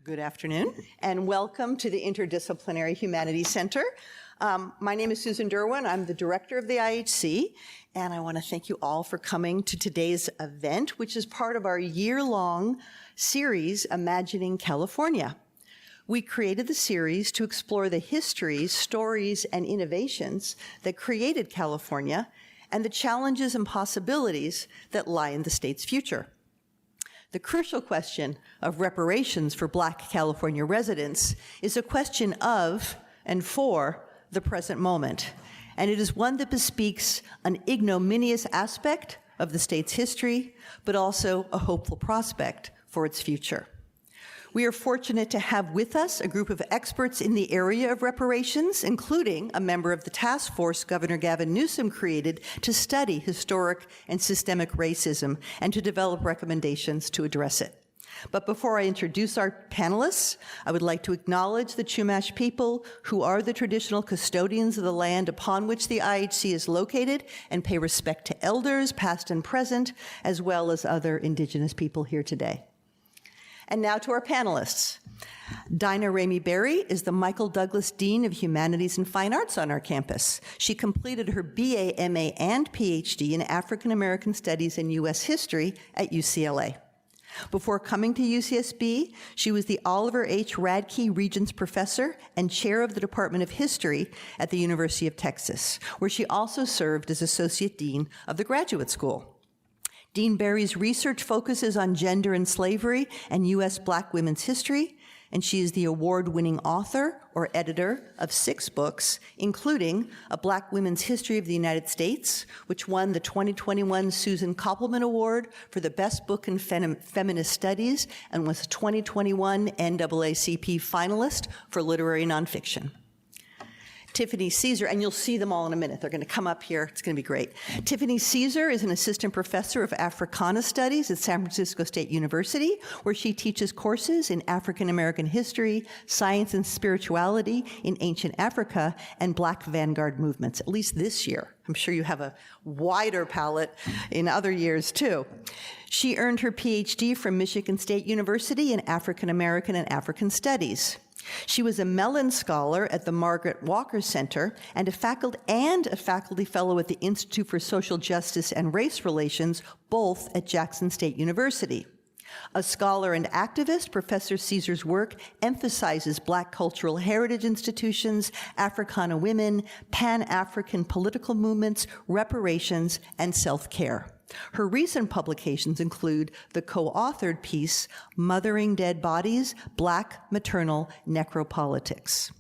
Good afternoon, and welcome to the Interdisciplinary Humanities Center. My name is Susan Derwin. I'm the director of the IHC, and I want to thank you all for coming to today's event, which is part of our year-long series, Imagining California. We created the series to explore the histories, stories, and innovations that created California and the challenges and possibilities that lie in the state's future. The crucial question of reparations for Black California residents is a question of and for the present moment, and it is one that bespeaks an ignominious aspect of the state's history, but also a hopeful prospect for its future. We are fortunate to have with us a group of experts in the area of reparations, including a member of the task force Governor Gavin Newsom created to study historic and systemic racism and to develop recommendations to address it. But before I introduce our panelists, I would like to acknowledge the Chumash people who are the traditional custodians of the land upon which the IHC is located, and pay respect to elders, past and present, as well as other Indigenous people here today. And now to our panelists. Daina Ramey Berry is the Michael Douglas Dean of Humanities and Fine Arts on our campus. She completed her BA, MA, and PhD in African American Studies and U.S. History at UCLA. Before coming to UCSB, she was the Oliver H. Radke Regents Professor and Chair of the Department of History at the University of Texas, where she also served as Associate Dean of the Graduate School. Dean Berry's research focuses on gender and slavery and U.S. Black women's history, and she is the award-winning author or editor of 6 books, including A Black Women's History of the United States, which won the 2021 Susan Koppelman Award for the Best Book in Feminist Studies and was a 2021 NAACP finalist for literary nonfiction. Tiffany Caesar, and you'll see them all in a minute. They're going to come up here. It's going to be great. Tiffany Caesar is an assistant professor of Africana Studies at San Francisco State University, where she teaches courses in African American history, science and spirituality in ancient Africa, and Black vanguard movements, at least this year. I'm sure you have a wider palette in other years, too. She earned her PhD from Michigan State University in African American and African Studies. She was a Mellon Scholar at the Margaret Walker Center and a faculty fellow at the Institute for Social Justice and Race Relations, both at Jackson State University. A scholar and activist, Professor Caesar's work emphasizes Black cultural heritage institutions, Africana women, Pan-African political movements, reparations, and self-care. Her recent publications include the co-authored piece, Mothering Dead Bodies, Black Maternal Necropolitics.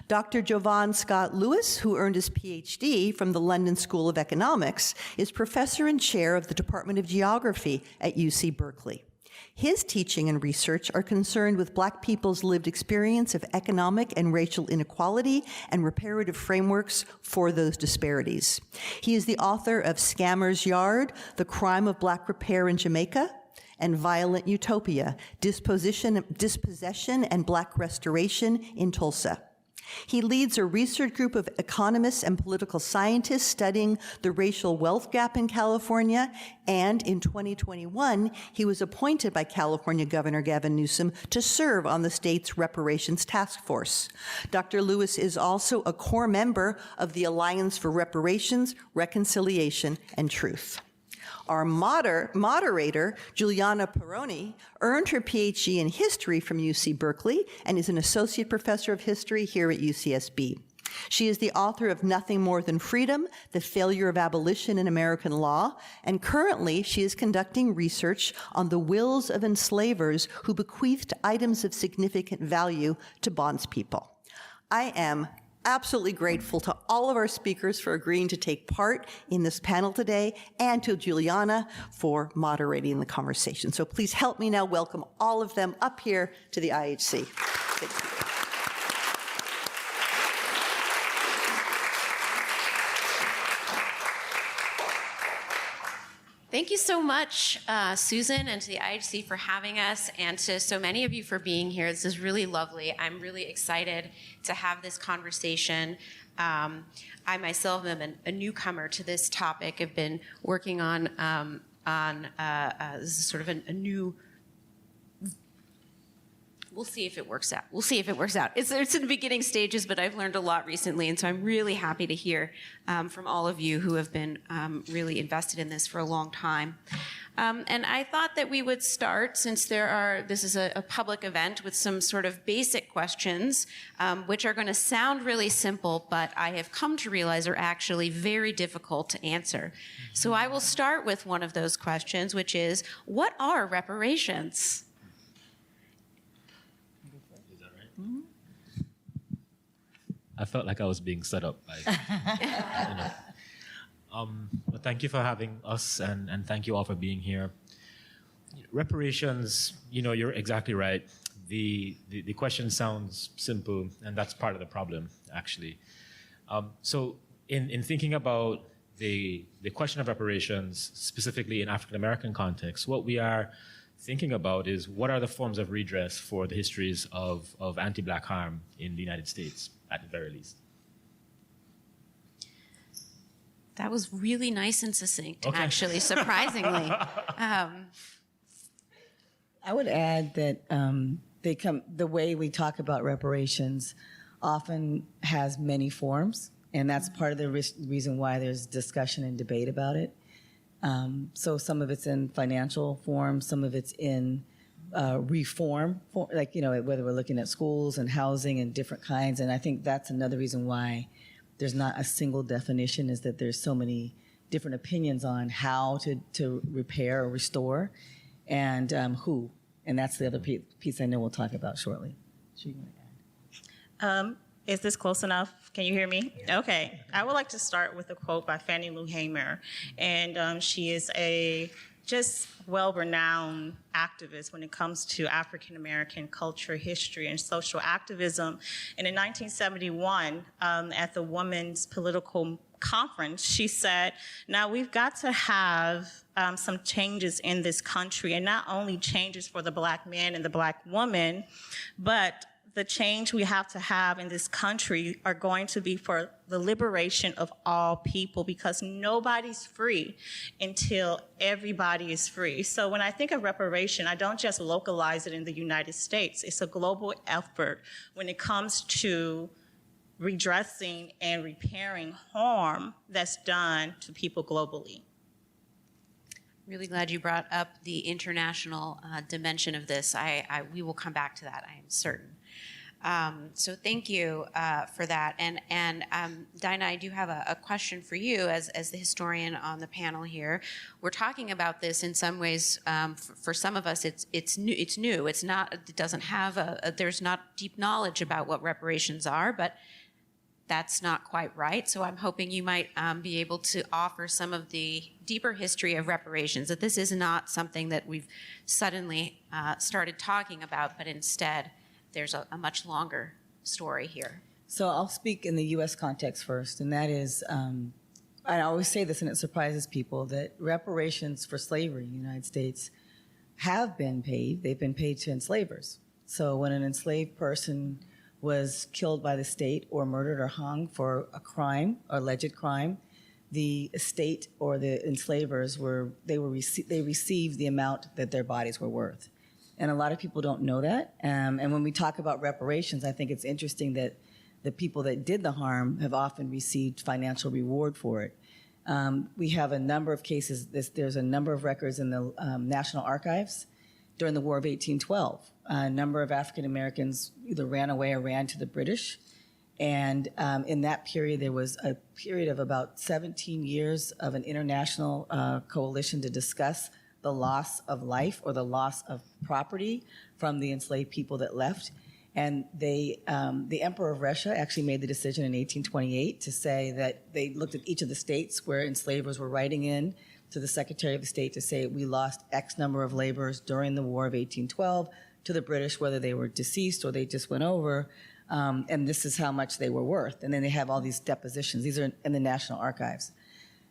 Dr. Jovan Scott Lewis, who earned his PhD from the London School of Economics, is professor and chair of the Department of Geography at UC Berkeley. His teaching and research are concerned with Black people's lived experience of economic and racial inequality and reparative frameworks for those disparities. He is the author of Scammer's Yard, The Crime of Black Repair in Jamaica, and Violent Utopia, Dispossession and Black Restoration in Tulsa. He leads a research group of economists and political scientists studying the racial wealth gap in California, and in 2021, he was appointed by California Governor Gavin Newsom to serve on the state's reparations task force. Dr. Lewis is also a core member of the Alliance for Reparations, Reconciliation, and Truth. Our moderator, Giuliana Perrone, earned her PhD in history from UC Berkeley and is an associate professor of history here at UCSB. She is the author of Nothing More Than Freedom, The Failure of Abolition in American Law, and currently she is conducting research on the wills of enslavers who bequeathed items of significant value to bondspeople. I am absolutely grateful to all of our speakers for agreeing to take part in this panel today, and to Giuliana for moderating the conversation. So please help me now welcome all of them up here to the IHC. Thank you. Thank you so much, Susan, and to the IHC for having us, and to so many of you for being here. This is really lovely. I'm really excited to have this conversation. I myself am a newcomer to this topic. I've been working on this is sort of a new We'll see if it works out. We'll see if it works out. It's in the beginning stages, but I've learned a lot recently, and so I'm really happy to hear from all of you who have been really invested in this for a long time. And I thought that we would start, since this is a public event, with some sort of basic questions, which are going to sound really simple, but I have come to realize are actually very difficult to answer. So I will start with one of those questions, which is, what are reparations? I felt like I was being set up by, But thank you for having us, and thank you all for being here. Reparations, you're exactly right. The question sounds simple, and that's part of the problem, actually. So in thinking about the question of reparations, specifically in African American context, what we are thinking about is what are the forms of redress for the histories of anti-Black harm in the United States, at the very least. That was really nice and succinct, okay. Actually, surprisingly. I would add that the way we talk about reparations often has many forms, and that's part of the reason why there's discussion and debate about it. So some of it's in financial form, some of it's in reform, whether we're looking at schools and housing and different kinds. And I think that's another reason why there's not a single definition, is that there's so many different opinions on how to repair or restore, and who. And that's the other piece I know we'll talk about shortly. Is this close enough? Can you hear me? Yeah. Okay. I would like to start with a quote by Fannie Lou Hamer. And she is a just well-renowned activist when it comes to African American culture, history, and social activism. And in 1971, at the Women's Political Conference, she said, now we've got to have some changes in this country, and not only changes for the Black man and the Black woman, but the change we have to have in this country are going to be for the liberation of all people, because nobody's free until everybody is free. So when I think of reparation, I don't just localize it in the United States. It's a global effort when it comes to redressing and repairing harm that's done to people globally. Really glad you brought up the international dimension of this. We will come back to that, I am certain. So thank you for that. And Daina, I do have a question for you as the historian on the panel here. We're talking about this in some ways. For some of us, it's new. It's not. It doesn't have there's not deep knowledge about what reparations are, but that's not quite right. So I'm hoping you might be able to offer some of the deeper history of reparations, that this is not something that we've suddenly started talking about, but instead there's a much longer story here. So I'll speak in the U.S. context first, and that is, I always say this and it surprises people, that reparations for slavery in the United States have been paid. They've been paid to enslavers. So when an enslaved person was killed by the state or murdered or hung for a crime, or alleged crime, the estate or the enslavers received the amount that their bodies were worth. And a lot of people don't know that. And when we talk about reparations, I think it's interesting that the people that did the harm have often received financial reward for it. We have a number of cases. There's a number of records in the National Archives during the War of 1812. A number of African Americans either ran away or ran to the British. And in that period, there was a period of about 17 years of an international coalition to discuss the loss of life or the loss of property from the enslaved people that left. And the Emperor of Russia actually made the decision in 1828 to say that they looked at each of the states where enslavers were writing in to the Secretary of State to say, we lost X number of laborers during the War of 1812 to the British, whether they were deceased or they just went over, and this is how much they were worth. And then they have all these depositions. These are in the National Archives.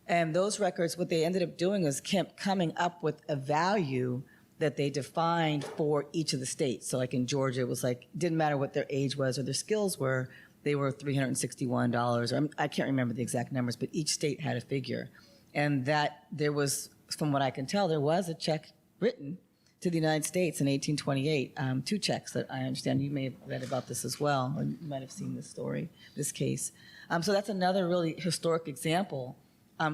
And those records, what they ended up doing was coming up with a value that they defined for each of the states. So like in Georgia, it was like, it didn't matter what their age was or their skills were, they were $361, or I can't remember the exact numbers, but each state had a figure. And that there was, from what I can tell, there was a check written to the United States in 1828, 2 Czechs that I understand you may have read about this as well, or you might have seen this story, this case. So that's another really historic example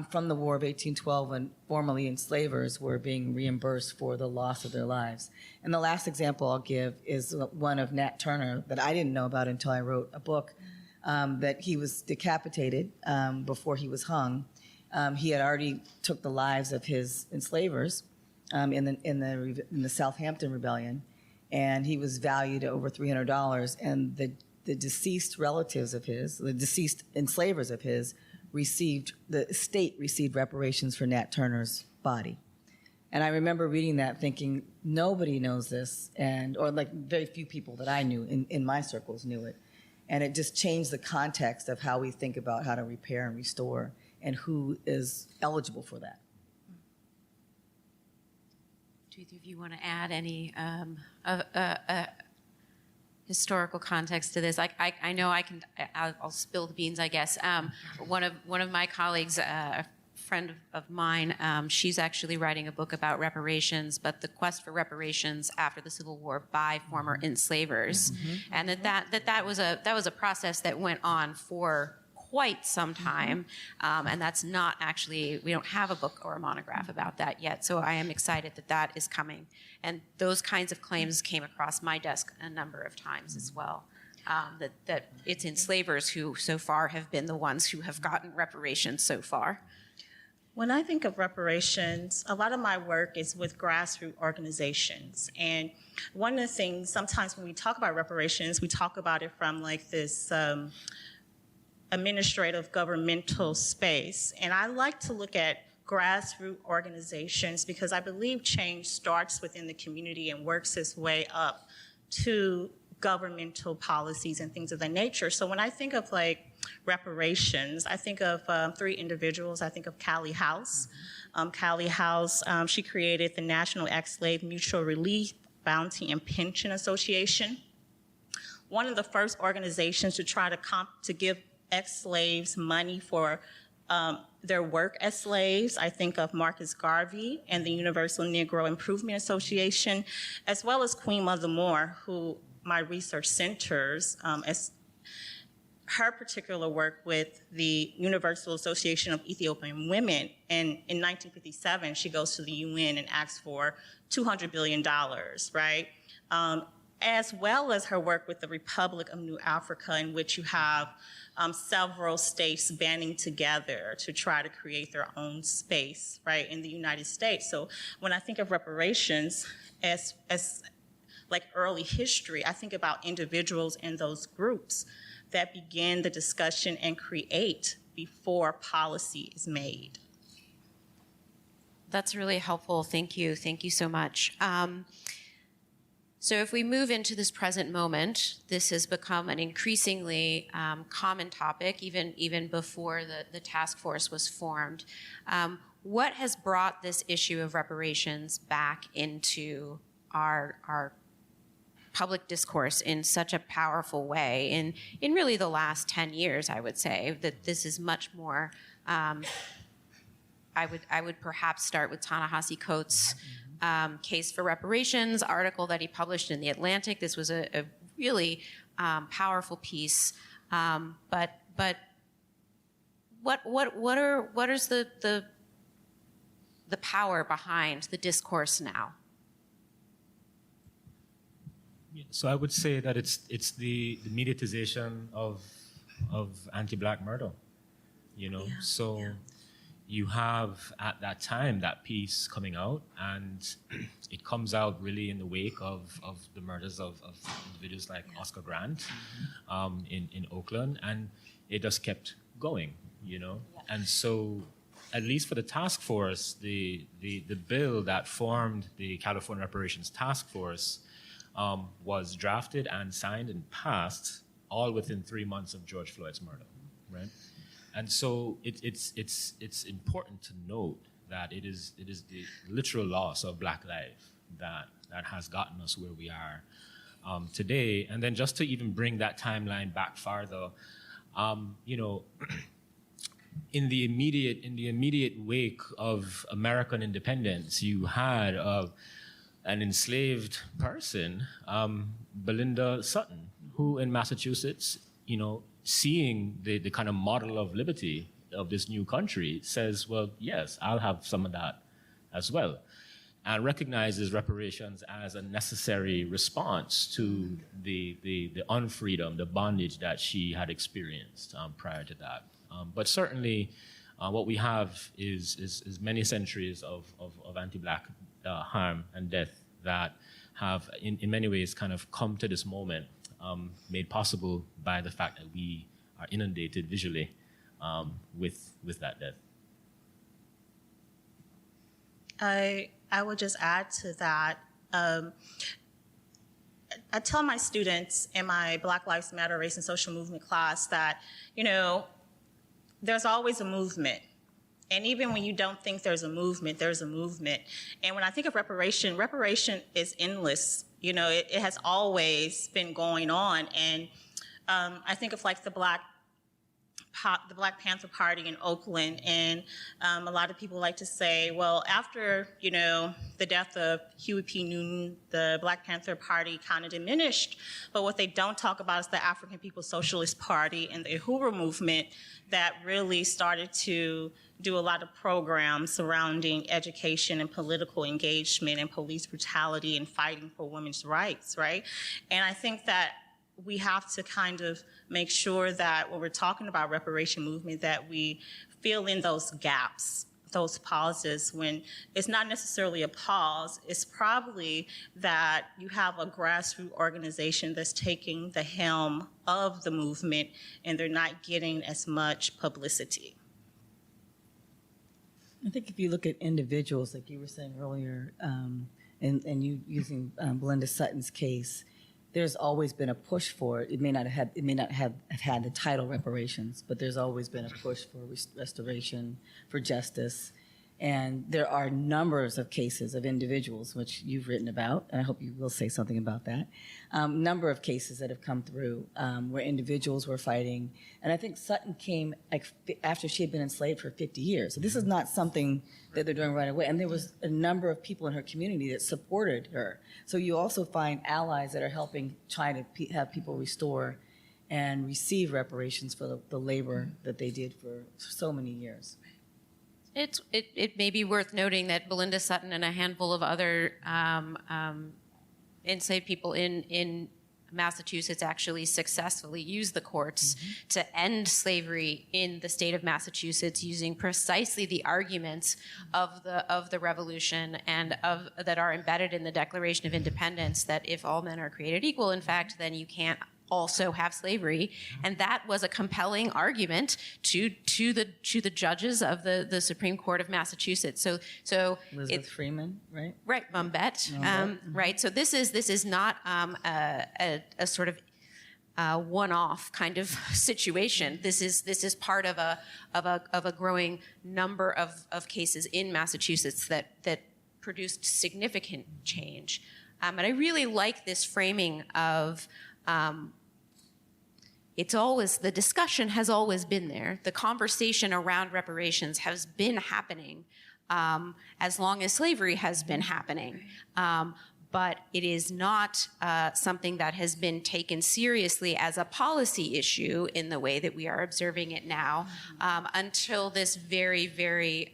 from the War of 1812 when formerly enslavers were being reimbursed for the loss of their lives. And the last example I'll give is one of Nat Turner that I didn't know about until I wrote a book, that he was decapitated before he was hung. He had already took the lives of his enslavers in the Southampton Rebellion, and he was valued at over $300. And the deceased relatives of his, the deceased enslavers of his, the state received reparations for Nat Turner's body. And I remember reading that thinking, nobody knows this, or like very few people that I knew in my circles knew it. And it just changed the context of how we think about how to repair and restore and who is eligible for that. Do either of you want to add any historical context to this? I know I'll spill the beans, I guess. One of my colleagues, a friend of mine, she's actually writing a book about reparations, but the quest for reparations after the Civil War by former enslavers, and that was a process that went on for quite some time, and that's not actually, we don't have a book or a monograph about that yet, so I am excited that is coming. And those kinds of claims came across my desk a number of times as well, that it's enslavers who so far have been the ones who have gotten reparations so far. When I think of reparations, a lot of my work is with grassroots organizations. And one of the things, sometimes when we talk about reparations, we talk about it from like this administrative governmental space. And I like to look at grassroots organizations because I believe change starts within the community and works its way up to governmental policies and things of that nature. So when I think of like reparations, I think of 3 individuals. I think of Callie House. Callie House, she created the National Ex-Slave Mutual Relief, Bounty, and Pension Association. One of the first organizations to try to give ex-slaves money for their work as slaves. I think of Marcus Garvey and the Universal Negro Improvement Association, as well as Queen Mother Moore, who my research centers as her particular work with the Universal Association of Ethiopian Women. And in 1957, she goes to the UN and asks for $200 billion, right? As well as her work with the Republic of New Africa, in which you have several states banding together to try to create their own space, right, in the United States. So when I think of reparations as like early history, I think about individuals in those groups that begin the discussion and create before policy is made. That's really helpful. Thank you. Thank you so much. So if we move into this present moment, this has become an increasingly common topic, even before the task force was formed. What has brought this issue of reparations back into our public discourse in such a powerful way in really the last 10 years, I would say, that this is much more, I would perhaps start with Ta-Nehisi Coates' Case for Reparations article that he published in The Atlantic. This was a really powerful piece. But what is the power behind the discourse now? So I would say that it's the mediatization of anti-Black murder, you know. You have at that time that piece coming out, and it comes out really in the wake of the murders of individuals like Oscar Grant in Oakland, and it just kept going, you know. And so, at least for the task force, the bill that formed the California Reparations Task Force was drafted and signed and passed all within 3 months of George Floyd's murder, right? And so it's important to note that it is the literal loss of Black life that has gotten us where we are today. And then just to even bring that timeline back farther, you know, in the immediate wake of American independence, you had an enslaved person, Belinda Sutton, who in Massachusetts, seeing the kind of model of liberty of this new country, says, well, yes, I'll have some of that as well, and recognizes reparations as a necessary response to the unfreedom, the bondage that she had experienced prior to that. But certainly, what we have is many centuries of anti-Black harm and death that have, in many ways, kind of come to this moment, made possible by the fact that we are inundated visually with that death. I would just add to that. I tell my students in my Black Lives Matter Race and Social Movement class that, there's always a movement. And even when you don't think there's a movement, there's a movement. And when I think of reparation is endless. It has always been going on. And I think of like the Black Panther Party in Oakland, and a lot of people like to say, well, after, the death of Huey P. Newton, the Black Panther Party kind of diminished, but what they don't talk about is the African People's Socialist Party and the Uhuru movement that really started to do a lot of programs surrounding education and political engagement and police brutality and fighting for women's rights, right? And I think that we have to kind of make sure that when we're talking about reparation movement, that we fill in those gaps, those pauses, when it's not necessarily a pause, it's probably that you have a grassroots organization that's taking the helm of the movement and they're not getting as much publicity. I think if you look at individuals, like you were saying earlier, and you using Belinda Sutton's case, there's always been a push for it. It may not have had the title reparations, but there's always been a push for restoration, for justice. And there are numbers of cases of individuals, which you've written about, and I hope you will say something about that, number of cases that have come through where individuals were fighting. And I think Sutton came after she had been enslaved for 50 years. So this is not something that they're doing right away. And there was a number of people in her community that supported her. So you also find allies that are helping try to have people restore and receive reparations for the labor that they did for so many years. It may be worth noting that Belinda Sutton and a handful of other enslaved people in Massachusetts actually successfully used the courts to end slavery in the state of Massachusetts using precisely the arguments of the Revolution and that are embedded in the Declaration of Independence, that if all men are created equal, in fact, then you can't also have slavery. And that was a compelling argument to the judges of the Supreme Court of Massachusetts. So Elizabeth Freeman, right? Right, Mumbet. Right. So this is not a sort of one-off kind of situation. This is part of a growing number of cases in Massachusetts that produced significant change. And I really like this framing of the discussion has always been there. The conversation around reparations has been happening as long as slavery has been happening. But it is not something that has been taken seriously as a policy issue in the way that we are observing it now until this very, very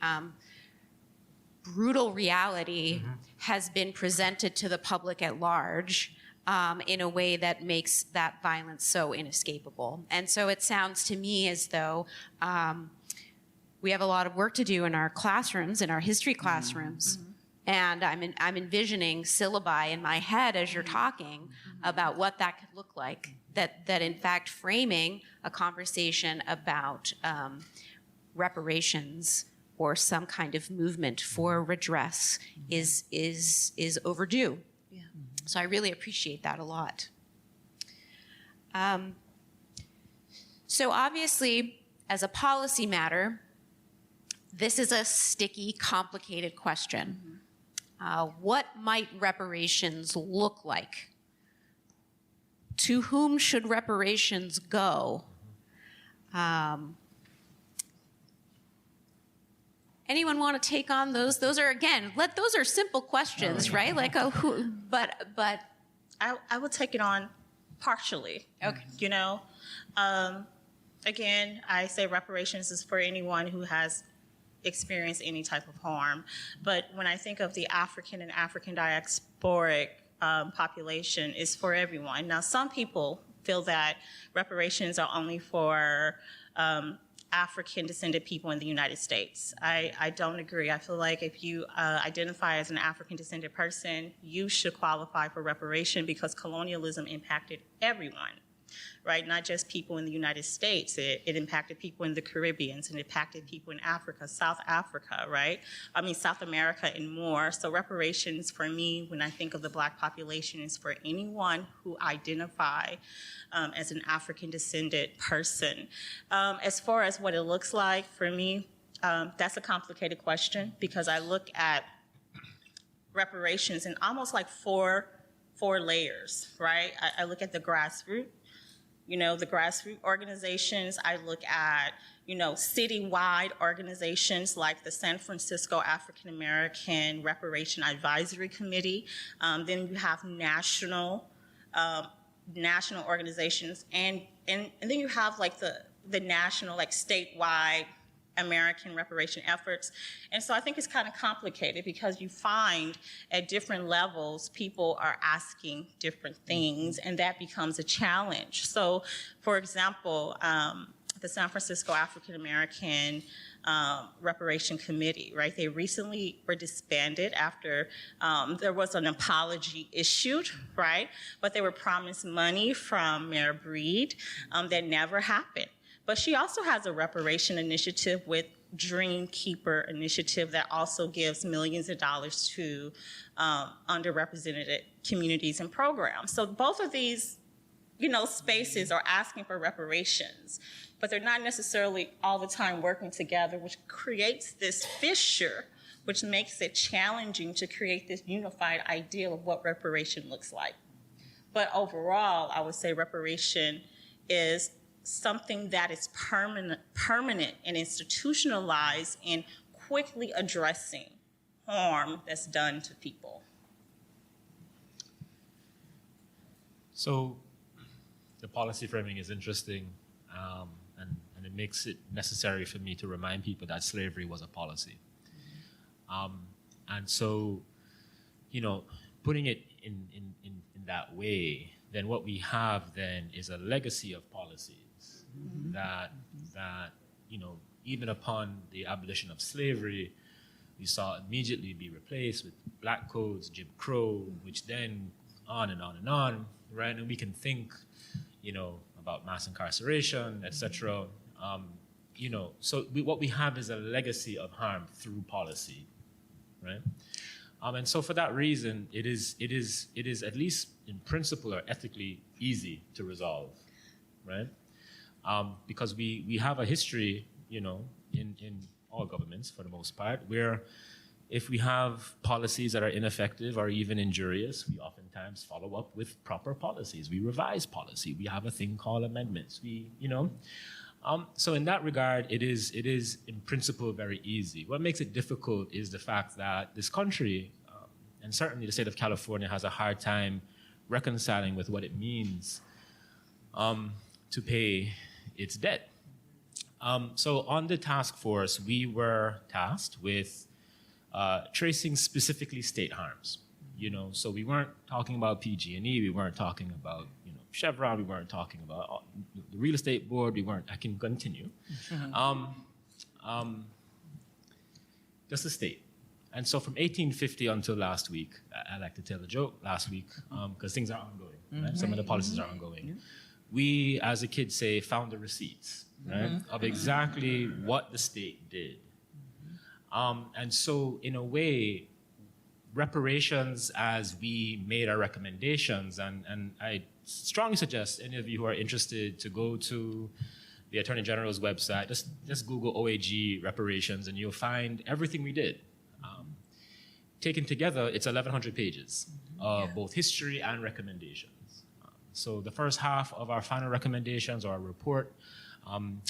brutal reality has been presented to the public at large in a way that makes that violence so inescapable. And so it sounds to me as though we have a lot of work to do in our classrooms, in our history classrooms. And I'm envisioning syllabi in my head as you're talking about what that could look like, that in fact framing a conversation about reparations or some kind of movement for redress is overdue. So I really appreciate that a lot. So obviously, as a policy matter, this is a sticky, complicated question. What might reparations look like? To whom should reparations go? Anyone want to take on those? Those are, again, those are simple questions, right? Like, but. I will take it on partially. Okay. You know, again, I say reparations is for anyone who has experienced any type of harm. But when I think of the African and African diasporic population, it's for everyone. Now, some people feel that reparations are only for African-descended people in the United States. I don't agree. I feel like if you identify as an African-descended person, you should qualify for reparation because colonialism impacted everyone, right? Not just people in the United States. It impacted people in the Caribbean, it impacted people in Africa, South Africa, right? I mean, South America and more. So reparations for me, when I think of the Black population, is for anyone who identify as an African-descended person. As far as what it looks like for me, that's a complicated question because I look at reparations in almost like four layers, right? I look at the grassroots. You know, the grassroots organizations. I look at, you know, citywide organizations like the San Francisco African American Reparation Advisory Committee. Then you have national organizations, and then you have like the national, like statewide American reparation efforts. And so I think it's kind of complicated because you find at different levels people are asking different things, and that becomes a challenge. So, for example, the San Francisco African American Reparation Committee, right? They recently were disbanded after there was an apology issued, right? But they were promised money from Mayor Breed that never happened. But she also has a reparation initiative with Dream Keeper initiative that also gives millions of dollars to underrepresented communities and programs. So both of these, you know, spaces are asking for reparations, but they're not necessarily all the time working together, which creates this fissure, which makes it challenging to create this unified ideal of what reparation looks like. But overall, I would say reparation is something that is permanent and institutionalized in quickly addressing harm that's done to people. So the policy framing is interesting, and it makes it necessary for me to remind people that slavery was a policy. And so, you know, putting it in that way, then what we have then is a legacy of policies that you know, even upon the abolition of slavery, we saw immediately be replaced with black codes, Jim Crow, which then on and on and on, right? And we can think, you know, about mass incarceration, etc. You know, so what we have is a legacy of harm through policy, right? And so for that reason, it is at least in principle or ethically easy to resolve, right? Because we have a history, you know, in all governments for the most part, where if we have policies that are ineffective or even injurious, we oftentimes follow up with proper policies. We revise policy. We have a thing called amendments. You know, so in that regard, it is in principle very easy. What makes it difficult is the fact that this country, and certainly the state of California, has a hard time reconciling with what it means to pay its debt. So on the task force, we were tasked with tracing specifically state harms. You know, so we weren't talking about PG&E, we weren't talking about, you know, Chevron, we weren't talking about the real estate board, I can continue. Just the state. And so from 1850 until last week, I like to tell a joke last week, because things are ongoing, right? Some of the policies are ongoing. We, as a kid say, found the receipts, right, of exactly what the state did. And so in a way, reparations, as we made our recommendations, and I strongly suggest any of you who are interested to go to the Attorney General's website, just Google OAG reparations, and you'll find everything we did. Taken together, it's 1,100 pages of both history and recommendations. So the first half of our final recommendations, or our report,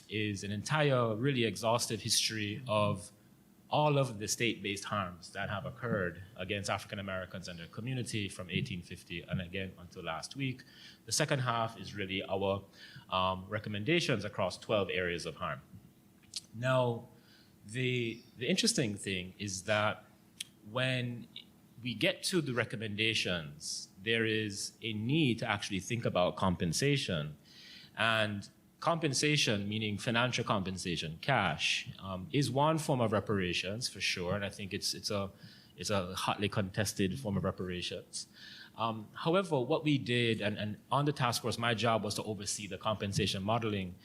is an entire, really exhaustive history of all of the state-based harms that have occurred against African Americans and their community from 1850 and again until last week. The second half is really our recommendations across 12 areas of harm. Now, the interesting thing is that when we get to the recommendations, there is a need to actually think about compensation. And compensation, meaning financial compensation, cash, is one form of reparations for sure, and I think it's a hotly contested form of reparations. However, what we did, and on the task force, my job was to oversee the compensation modeling.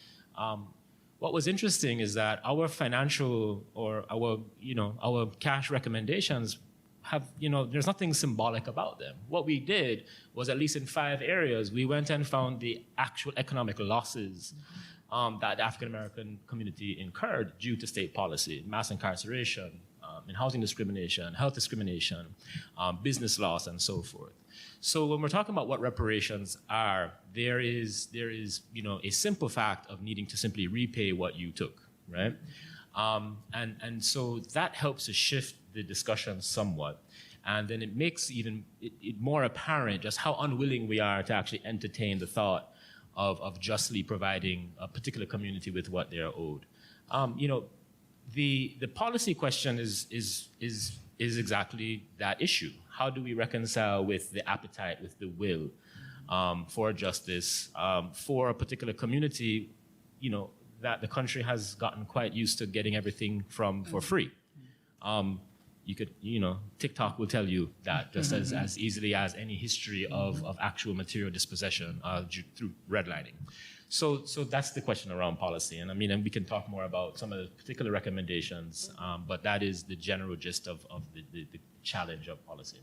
What was interesting is that our financial or our cash recommendations have, there's nothing symbolic about them. What we did was, at least in 5 areas, we went and found the actual economic losses that the African American community incurred due to state policy, mass incarceration, in housing discrimination, health discrimination, business loss, and so forth. So when we're talking about what reparations are, there is a simple fact of needing to simply repay what you took, right? And so that helps to shift the discussion somewhat. And then it makes it more apparent just how unwilling we are to actually entertain the thought of justly providing a particular community with what they are owed. The policy question is exactly that issue. How do we reconcile with the appetite, with the will for justice for a particular community, that the country has gotten quite used to getting everything for free. You could, TikTok will tell you that just as easily as any history of actual material dispossession through redlining. So that's the question around policy. And and we can talk more about some of the particular recommendations, but that is the general gist of the challenge of policy.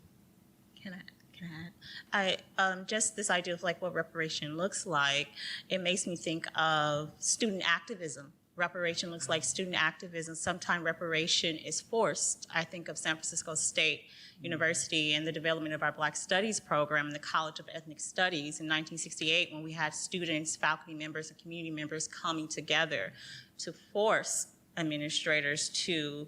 Can I add? Just this idea of what reparation looks like, it makes me think of student activism. Reparation looks like student activism. Sometimes reparation is forced. I think of San Francisco State University and the development of our Black Studies program in the College of Ethnic Studies in 1968, when we had students, faculty members, and community members coming together to force administrators to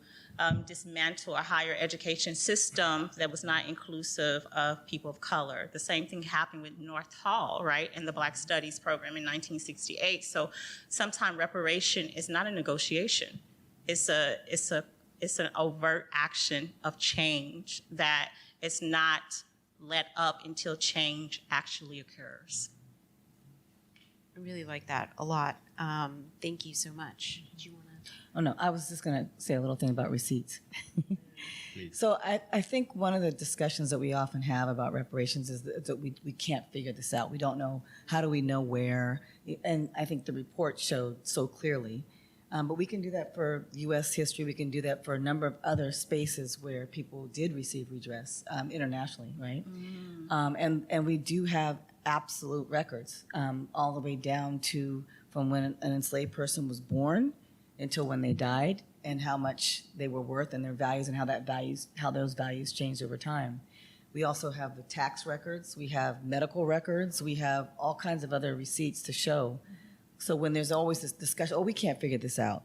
dismantle a higher education system that was not inclusive of people of color. The same thing happened with North Hall, right, in the Black Studies program in 1968. So sometimes reparation is not a negotiation. It's an overt action of change that is not let up until change actually occurs. I really like that a lot. Thank you so much. Did you want to? Oh, no, I was just going to say a little thing about receipts. So I think one of the discussions that we often have about reparations is that we can't figure this out. We don't know, how do we know where? And I think the report showed so clearly. But we can do that for U.S. history. We can do that for a number of other spaces where people did receive redress internationally, right? Mm. And we do have absolute records all the way down to from when an enslaved person was born until when they died, and how much they were worth and their values, and how those values changed over time. We also have the tax records. We have medical records. We have all kinds of other receipts to show. So when there's always this discussion, we can't figure this out.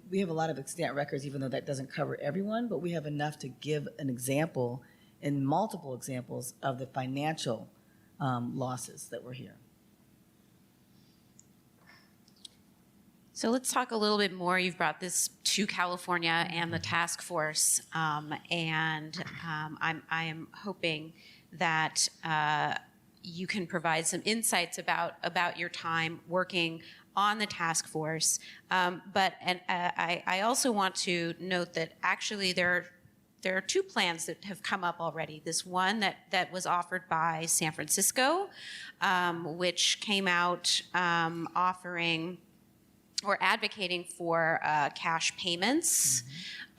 We have a lot of extant records, even though that doesn't cover everyone, but we have enough to give an example and multiple examples of the financial losses that were here. So let's talk a little bit more. You've brought this to California and the task force, and I am hoping that you can provide some insights about your time working on the task force. I also want to note that actually there are 2 plans that have come up already. This one that was offered by San Francisco, which came out offering or advocating for cash payments,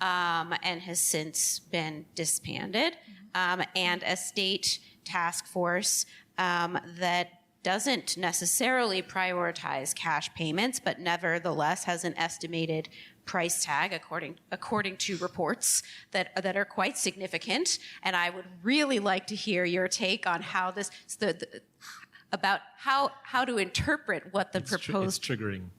and has since been disbanded, and a state task force that doesn't necessarily prioritize cash payments, but nevertheless has an estimated price tag according to reports that are quite significant. And I would really like to hear your take on how this about how to interpret what the proposed. It's triggering.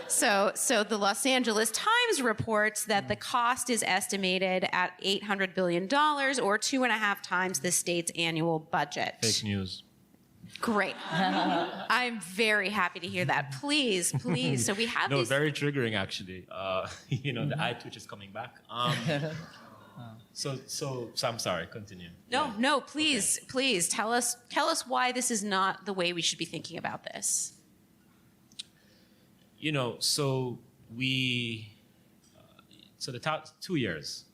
So the Los Angeles Times reports that the cost is estimated at $800 billion, or 2.5 times the state's annual budget. Fake news. Great. I'm very happy to hear that. Please, please. So we have these. Very triggering, actually. The eye twitch is coming back. So I'm sorry, continue. No, please, please tell us why this is not the way we should be thinking about this. So the 2 years,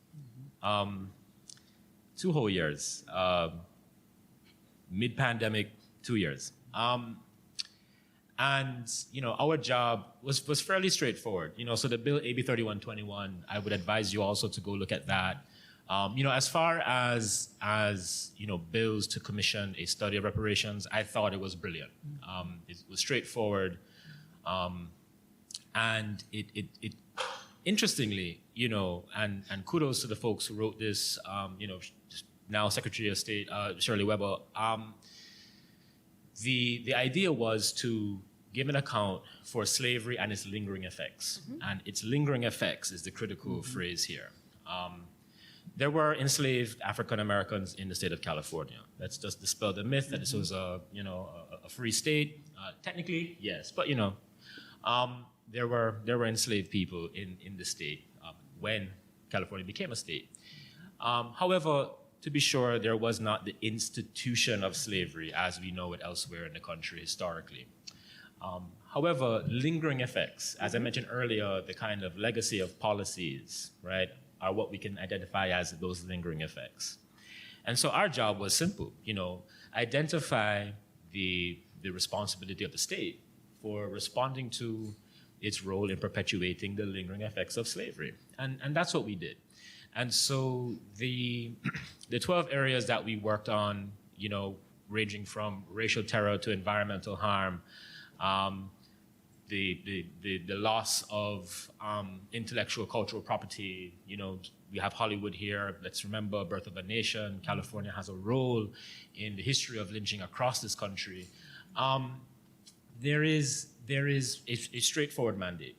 2 whole years, mid-pandemic, 2 years. Our job was fairly straightforward. So the bill AB 3121, I would advise you also to go look at that. As far as bills to commission a study of reparations, I thought it was brilliant. It was straightforward. And it interestingly, and kudos to the folks who wrote this, now Secretary of State Shirley Weber. The idea was to give an account for slavery and its lingering effects. And its lingering effects is the critical phrase here. There were enslaved African Americans in the state of California. Let's just dispel the myth that this was a free state. Technically, yes, but there were enslaved people in the state when California became a state. However, to be sure, there was not the institution of slavery as we know it elsewhere in the country historically. However, lingering effects, as I mentioned earlier, the kind of legacy of policies, right, are what we can identify as those lingering effects. And so our job was simple, identify the responsibility of the state for responding to its role in perpetuating the lingering effects of slavery. And that's what we did. And so the 12 areas that we worked on, ranging from racial terror to environmental harm, the loss of intellectual cultural property, we have Hollywood here. Let's remember Birth of a Nation. California has a role in the history of lynching across this country. There is a straightforward mandate.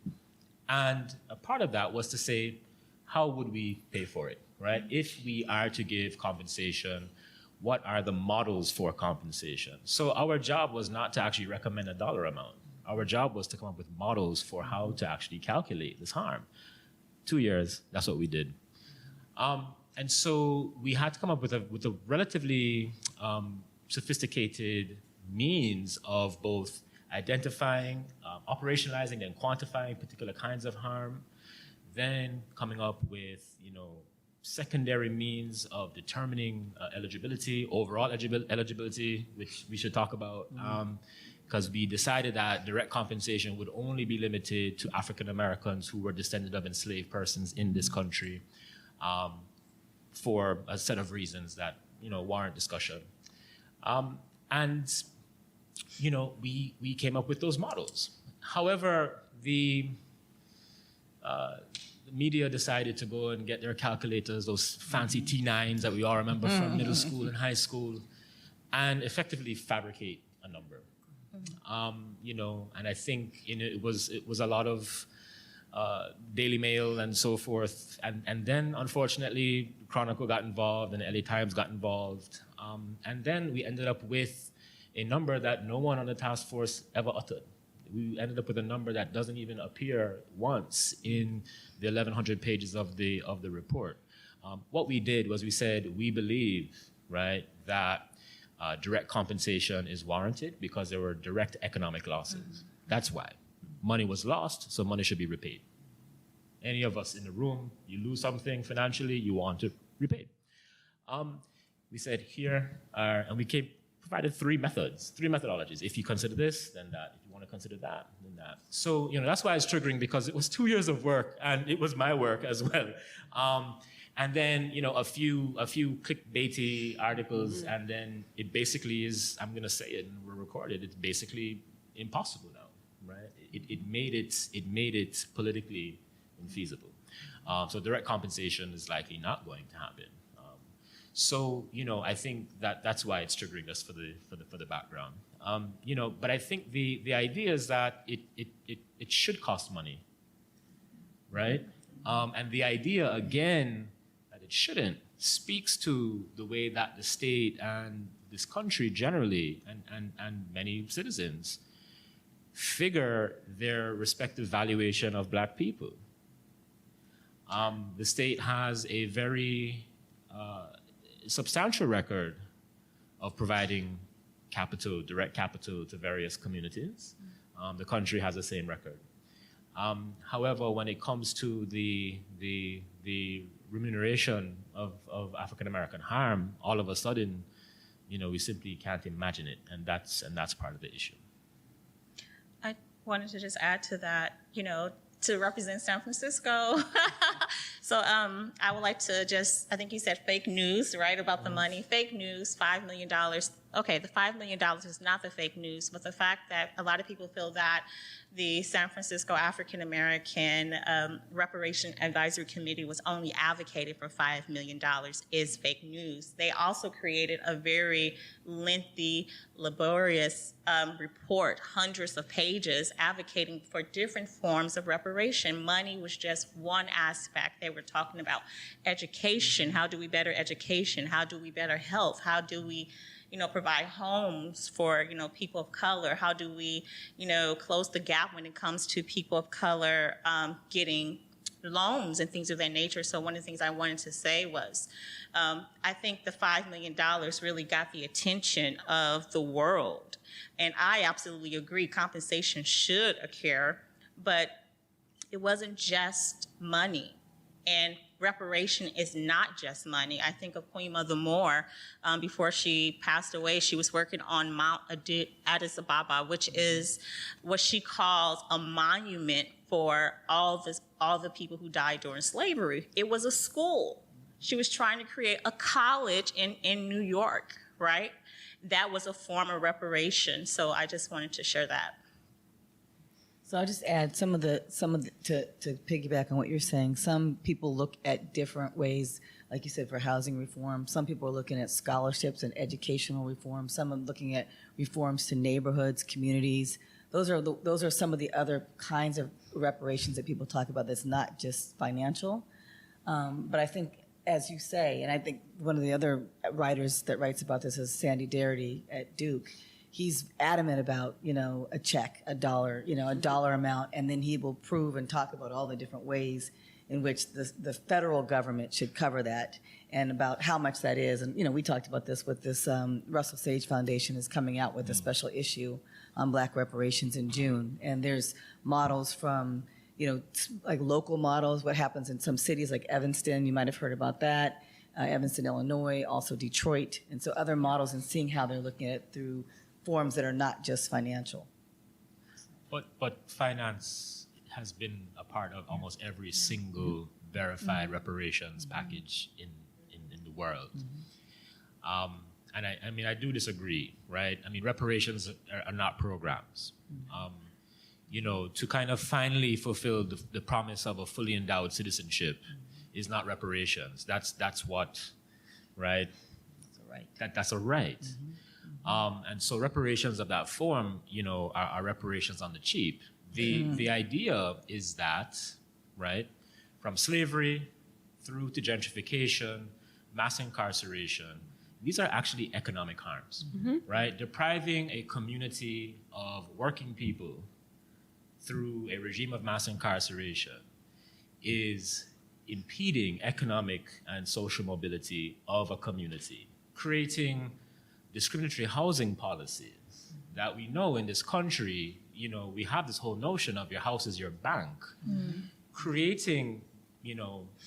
And a part of that was to say, how would we pay for it, right? If we are to give compensation, what are the models for compensation? So our job was not to actually recommend a dollar amount. Our job was to come up with models for how to actually calculate this harm. 2 years, that's what we did. And so we had to come up with a relatively sophisticated means of both identifying, operationalizing, and quantifying particular kinds of harm, then coming up with, secondary means of determining eligibility, overall eligibility, which we should talk about, because we decided that direct compensation would only be limited to African Americans who were descendants of enslaved persons in this country, for a set of reasons that warrant discussion. We came up with those models. However, the media decided to go and get their calculators, those fancy T9s that we all remember from middle school and high school, and effectively fabricate a number. And I think it was a lot of Daily Mail and so forth, and then unfortunately Chronicle got involved and the LA Times got involved, and then we ended up with a number that no one on the task force ever uttered. We ended up with a number that doesn't even appear once in the 1,100 pages of the report. What we did was we said we believe, right, that direct compensation is warranted because there were direct economic losses. That's why. Money was lost, so money should be repaid. Any of us in the room, you lose something financially, you want to repay. We said here are, and we provided 3 methodologies. If you consider this, then that. If you want to consider that, then that. So, that's why it's triggering, because it was 2 years of work, and it was my work as well. And then, a few clickbaity articles, and then it basically is, I'm going to say it, and we're recorded, it's basically impossible now, right? It made it politically infeasible. So direct compensation is likely not going to happen. So, I think that's why it's triggering us for the background. But I think the idea is that it should cost money, right? And the idea, again, that it shouldn't, speaks to the way that the state and this country generally, and many citizens, figure their respective valuation of Black people. The state has a very substantial record of providing capital, direct capital, to various communities. The country has the same record. However, when it comes to the remuneration of African American harm, all of a sudden, we simply can't imagine it, and that's part of the issue. I wanted to just add to that, to represent San Francisco. So I would like to I think you said fake news, right, about the money. Fake news, $5 million. Okay, the $5 million is not the fake news, but the fact that a lot of people feel that the San Francisco African American Reparation Advisory Committee was only advocated for $5 million is fake news. They also created a very lengthy, laborious report, hundreds of pages, advocating for different forms of reparation. Money was just one aspect. They were talking about education. How do we better education? How do we better health? How do we provide homes for, people of color? How do we, close the gap when it comes to people of color getting loans and things of that nature? So one of the things I wanted to say was, I think the $5 million really got the attention of the world. And I absolutely agree, compensation should occur, but it wasn't just money. And reparation is not just money. I think of Queen Mother Moore, before she passed away, she was working on Mount Addis Ababa, which is what she calls a monument for all the people who died during slavery. It was a school. She was trying to create a college in New York, right? That was a form of reparation. So I just wanted to share that. So I'll just add some of the to piggyback on what you're saying. Some people look at different ways, like you said, for housing reform. Some people are looking at scholarships and educational reform. Some are looking at reforms to neighborhoods, communities. Those are some of the other kinds of reparations that people talk about. That's not just financial. But I think, as you say, and I think one of the other writers that writes about this is Sandy Darity at Duke. He's adamant about, a check, a dollar amount, and then he will prove and talk about all the different ways in which the federal government should cover that and about how much that is. And, we talked about this with this, Russell Sage Foundation is coming out with a special issue on Black reparations in June. And there's models from, like local models, what happens in some cities like Evanston, you might have heard about that, Evanston, Illinois, also Detroit. And so other models and seeing how they're looking at it through forms that are not just financial. But finance has been a part of almost every single verified reparations package in the world. And I do disagree, right? Reparations are not programs. To kind of finally fulfill the promise of a fully endowed citizenship is not reparations. That's what, right? That's a right. That's a right. And so reparations of that form, are reparations on the cheap. The idea is that, right, from slavery through to gentrification, mass incarceration, these are actually economic harms, right? Depriving a community of working people through a regime of mass incarceration is impeding economic and social mobility of a community, creating discriminatory housing policies that we know in this country, we have this whole notion of your house is your bank, creating,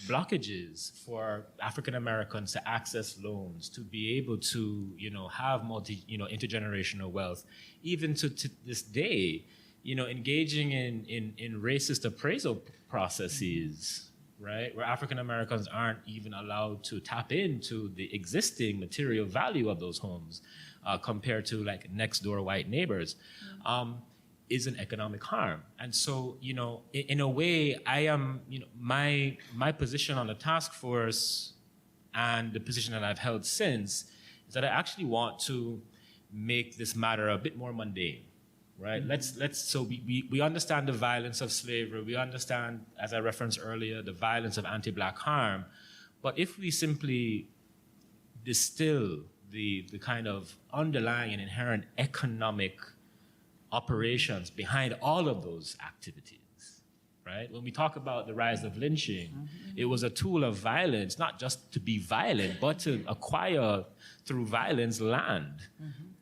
blockages for African Americans to access loans, to be able to, have intergenerational wealth, even to this day, engaging in racist appraisal processes, right, where African Americans aren't even allowed to tap into the existing material value of those homes compared to like next door white neighbors, is an economic harm. And so, in a way, I am, my position on the task force and the position that I've held since is that I actually want to make this matter a bit more mundane, right? So we understand the violence of slavery. We understand, as I referenced earlier, the violence of anti-Black harm. But if we simply distill the kind of underlying and inherent economic operations behind all of those activities, right? When we talk about the rise of lynching, it was a tool of violence, not just to be violent, but to acquire through violence land,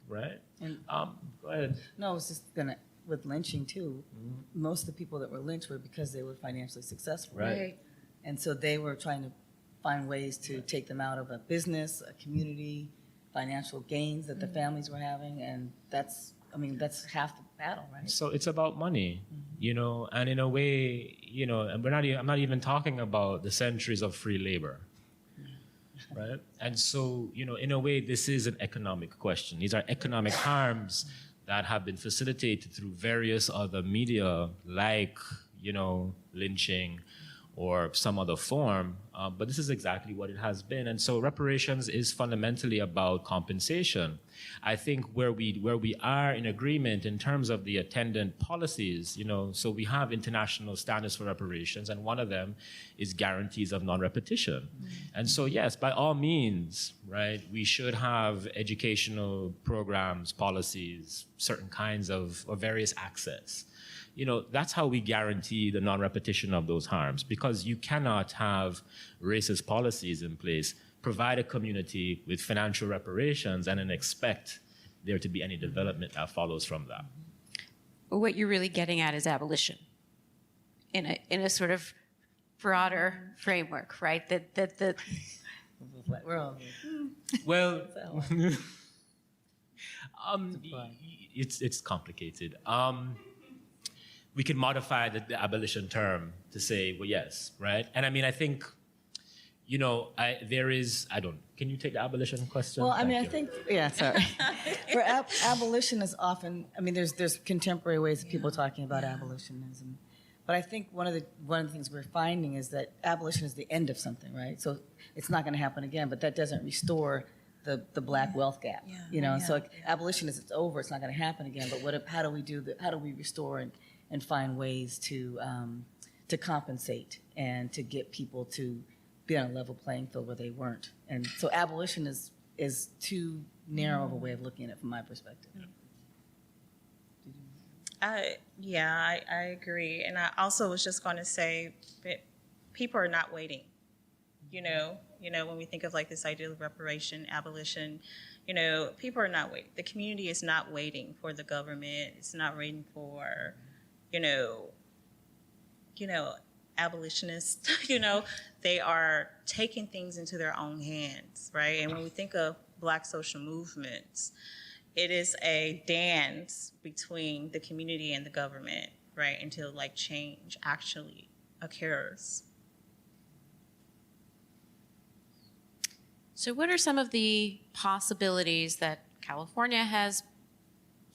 right? And Go ahead. no, I was just gonna, with lynching too, most of the people that were lynched were because they were financially successful. Right. And so they were trying to find ways to take them out of a business, a community, financial gains that the families were having, and that's half the battle, right? So it's about money, and in a way, and I'm not even talking about the centuries of free labor, right? And so, in a way, this is an economic question. These are economic harms that have been facilitated through various other media, like, lynching or some other form, but this is exactly what it has been. And so reparations is fundamentally about compensation. I think where we are in agreement in terms of the attendant policies, so we have international standards for reparations, and one of them is guarantees of non-repetition. And so yes, by all means, right, we should have educational programs, policies, certain kinds of various access. That's how we guarantee the non-repetition of those harms, because you cannot have racist policies in place, provide a community with financial reparations, and then expect there to be any development that follows from that. What you're really getting at is abolition in a sort of broader framework, right? That We're all Well, it's complicated. We can modify the abolition term to say, well, yes, right? And I think, can you take the abolition question? Well, I think, sorry. For abolition is often, there's contemporary ways of people talking about abolitionism. But I think one of the things we're finding is that abolition is the end of something, right? So it's not going to happen again, but that doesn't restore the Black wealth gap, So abolition is, it's over, it's not going to happen again. But how do we restore and find ways to compensate and to get people to be on a level playing field where they weren't. And so abolition is too narrow of a way of looking at it from my perspective. I agree. And I also was just going to say that people are not waiting. When we think of like this idea of reparation, abolition, people are not waiting. The community is not waiting for the government. It's not waiting for abolitionists, they are taking things into their own hands, right? And when we think of Black social movements, it is a dance between the community and the government, right? Until like change actually occurs. So what are some of the possibilities that California has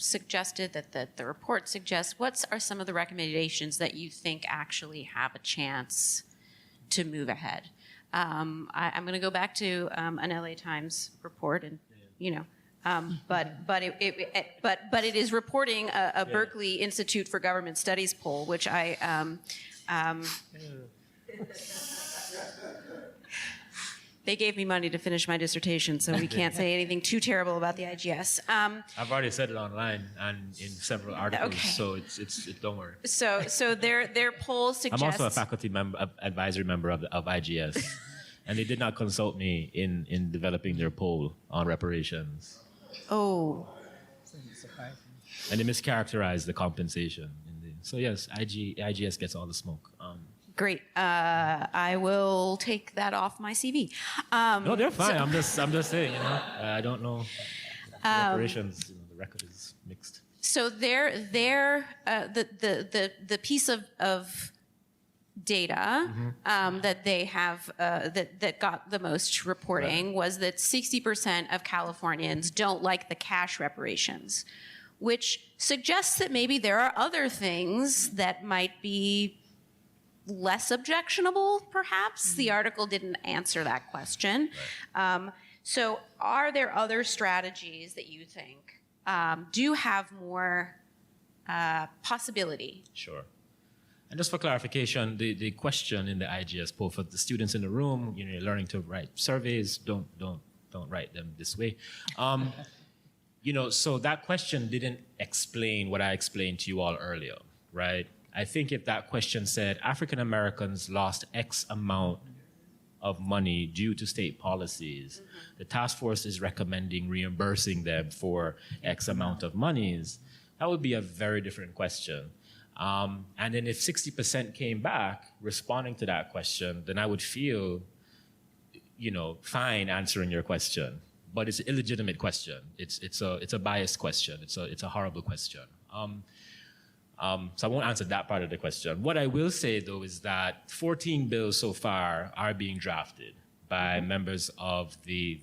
suggested, that the report suggests? What are some of the recommendations that you think actually have a chance to move ahead? I'm going to go back to an LA Times report, and but it is reporting a Berkeley Institute for Government Studies poll, which they gave me money to finish my dissertation, so we can't say anything too terrible about the IGS. I've already said it online and in several articles, so it's don't worry. So their poll suggests. I'm also a faculty advisory member of IGS, and they did not consult me in developing their poll on reparations. Oh. And they mischaracterized the compensation. So yes, IGS gets all the smoke. Great. I will take that off my CV. No, they're fine. I'm just saying. I don't know. Reparations. The record is mixed. So the piece of data that they have that got the most reporting was that 60% of Californians don't like the cash reparations, which suggests that maybe there are other things that might be less objectionable, perhaps. The article didn't answer that question. Right. So are there other strategies that you think do have more possibility. Sure. And just for clarification, the question in the IGS poll for the students in the room, you're learning to write surveys, don't write them this way. So that question didn't explain what I explained to you all earlier, right? I think if that question said African Americans lost X amount of money due to state policies, the task force is recommending reimbursing them for X amount of monies, that would be a very different question. And then if 60% came back responding to that question, then I would feel, fine answering your question. But it's an illegitimate question. It's a biased question. It's a horrible question. So I won't answer that part of the question. What I will say, though, is that 14 bills so far are being drafted by members of the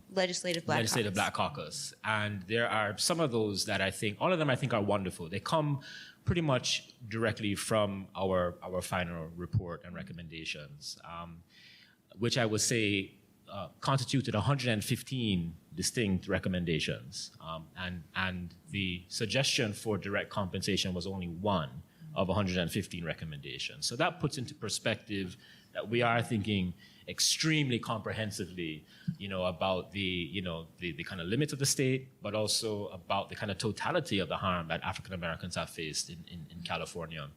Legislative Black Caucus. And there are some of those that all of them I think are wonderful. They come pretty much directly from our final report and recommendations, which I would say constituted 115 distinct recommendations. And the suggestion for direct compensation was only one of 115 recommendations. So that puts into perspective that we are thinking extremely comprehensively, about the kind of limits of the state, but also about the kind of totality of the harm that African Americans have faced in California.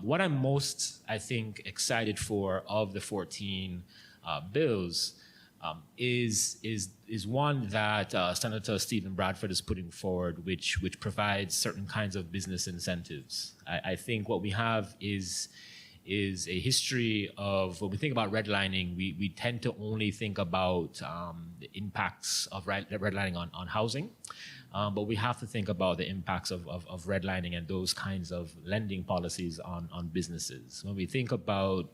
What I'm most, I think, excited for of the 14 bills is one that Senator Stephen Bradford is putting forward, which provides certain kinds of business incentives. I think what we have is a history of, when we think about redlining, we tend to only think about the impacts of redlining on housing, but we have to think about the impacts of redlining and those kinds of lending policies on businesses. When we think about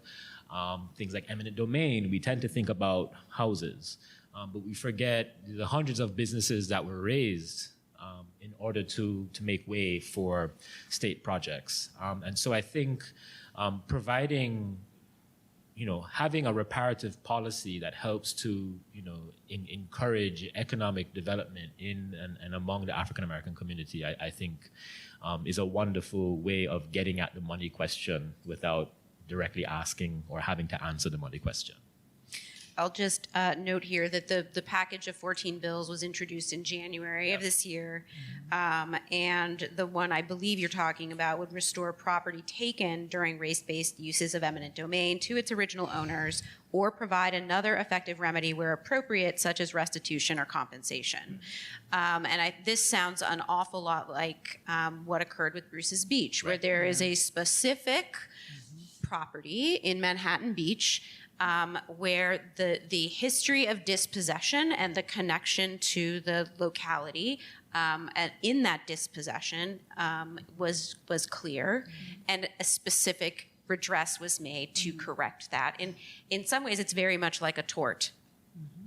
things like eminent domain, we tend to think about houses, but we forget the hundreds of businesses that were raised in order to make way for state projects. And so I think providing, having a reparative policy that helps to, encourage economic development in and among the African American community, I think is a wonderful way of getting at the money question without directly asking or having to answer the money question. I'll just note here that the package of 14 bills was introduced in January of this year, and the one I believe you're talking about would restore property taken during race-based uses of eminent domain to its original owners, or provide another effective remedy where appropriate, such as restitution or compensation. This sounds an awful lot like what occurred with Bruce's Beach, where there is a specific property in Manhattan Beach where the history of dispossession and the connection to the locality and in that dispossession was clear, and a specific redress was made to correct that. In some ways, it's very much like a tort.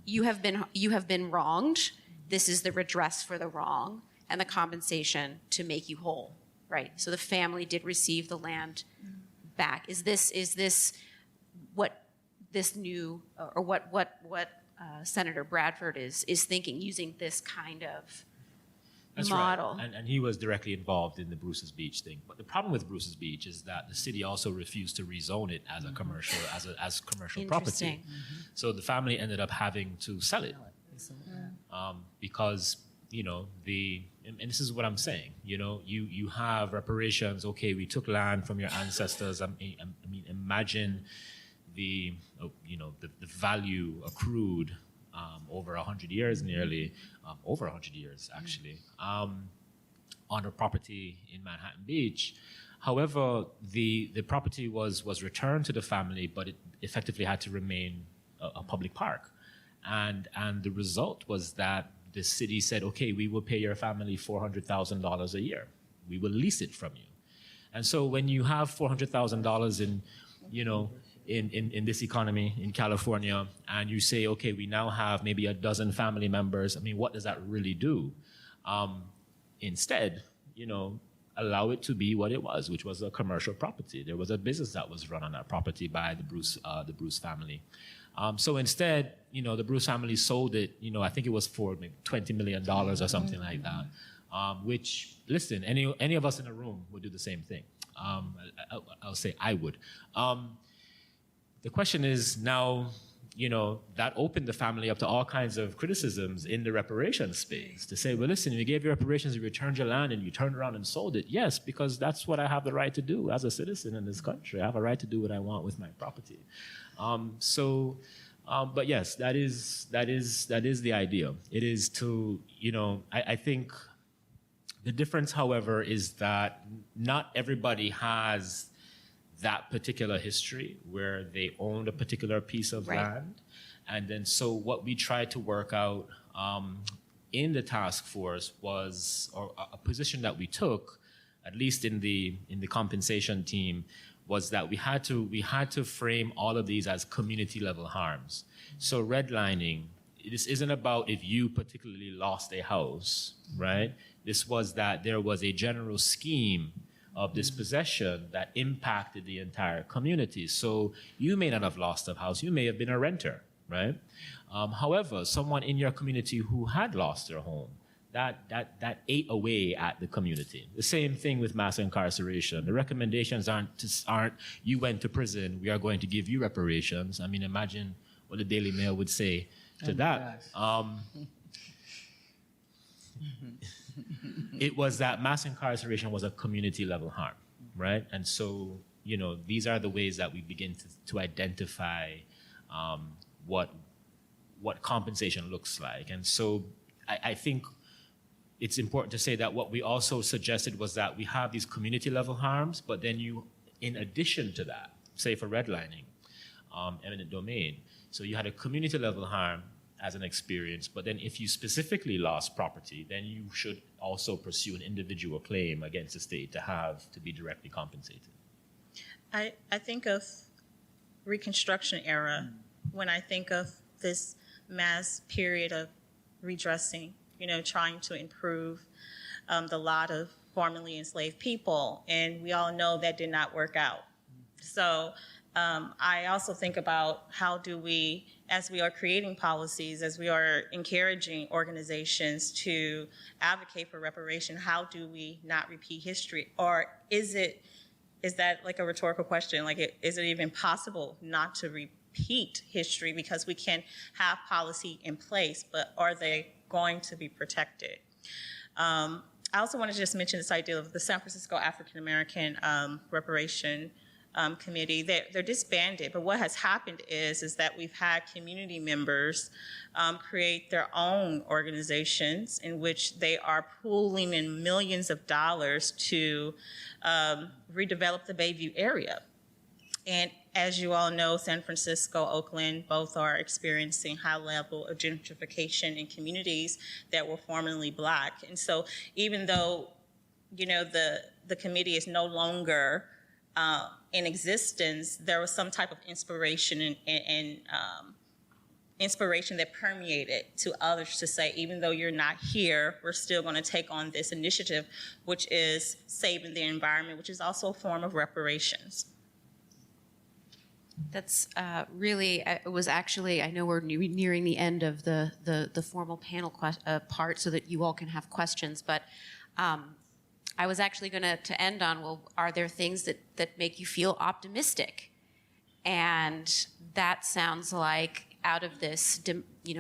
You have been wronged. This is the redress for the wrong and the compensation to make you whole, right? So the family did receive the land back. Is this what this new, or what Senator Bradford is thinking, using this kind of model? Right. And he was directly involved in the Bruce's Beach thing. But the problem with Bruce's Beach is that the city also refused to rezone it as a commercial as commercial property. So the family ended up having to sell it because and this is what I'm saying. You have reparations. Okay, we took land from your ancestors. I mean, imagine the value accrued over 100 years, nearly over 100 years actually, on a property in Manhattan Beach. However, the property was returned to the family, but it effectively had to remain a public park, and the result was that the city said, okay, we will pay your family $400,000 a year. We will lease it from you. And so when you have $400,000 in this economy in California, and you say, okay, we now have maybe a dozen family members, I mean, what does that really do? Instead, allow it to be what it was, which was a commercial property. There was a business that was run on that property by the Bruce family. So instead, the Bruce family sold it, I think it was for maybe $20 million or something like that. which, listen, any of us in the room would do the same thing. I'll say I would. The question is now, that opened the family up to all kinds of criticisms in the reparations space to say, well, listen, you gave your reparations, you returned your land, and you turned around and sold it. Yes, because that's what I have the right to do as a citizen in this country. I have a right to do what I want with my property. But yes, that is the idea. It is to, I think the difference, however, is that not everybody has that particular history where they owned a particular piece of land. And then so what we tried to work out in the task force was, or a position that we took, at least in the compensation team, was that we had to frame all of these as community level harms. So redlining, this isn't about if you particularly lost a house, right? This was that there was a general scheme of dispossession that impacted the entire community. So you may not have lost a house, you may have been a renter, right? However, someone in your community who had lost their home, that ate away at the community. The same thing with mass incarceration. The recommendations aren't you went to prison, we are going to give you reparations. I mean, imagine what the Daily Mail would say to that. It was that mass incarceration was a community level harm, right? And so, these are the ways that we begin to identify what compensation looks like. And so I think it's important to say that what we also suggested was that we have these community level harms, but then in addition to that, say for redlining, eminent domain, so you had a community level harm as an experience, but then if you specifically lost property, then you should also pursue an individual claim against the state to be directly compensated. I think of Reconstruction era when I think of this mass period of redressing, trying to improve the lot of formerly enslaved people, and we all know that did not work out. So I also think about how do we, as we are creating policies, as we are encouraging organizations to advocate for reparation, how do we not repeat history? Or is that like a rhetorical question? Like, is it even possible not to repeat history because we can have policy in place, but are they going to be protected? I also want to just mention this idea of the San Francisco African American Reparation Committee. They're disbanded, but what has happened is that we've had community members create their own organizations in which they are pooling in millions of dollars to redevelop the Bayview area. And as you all know, San Francisco, Oakland, both are experiencing high level of gentrification in communities that were formerly Black. And so even though, the committee is no longer in existence, there was some type of inspiration and inspiration that permeated to others to say, even though you're not here, we're still going to take on this initiative, which is saving the environment, which is also a form of reparations. That's really, it was actually, I know we're nearing the end of the formal panel part so that you all can have questions, but I was actually going to end on, well, are there things that make you feel optimistic? And that sounds like out of this,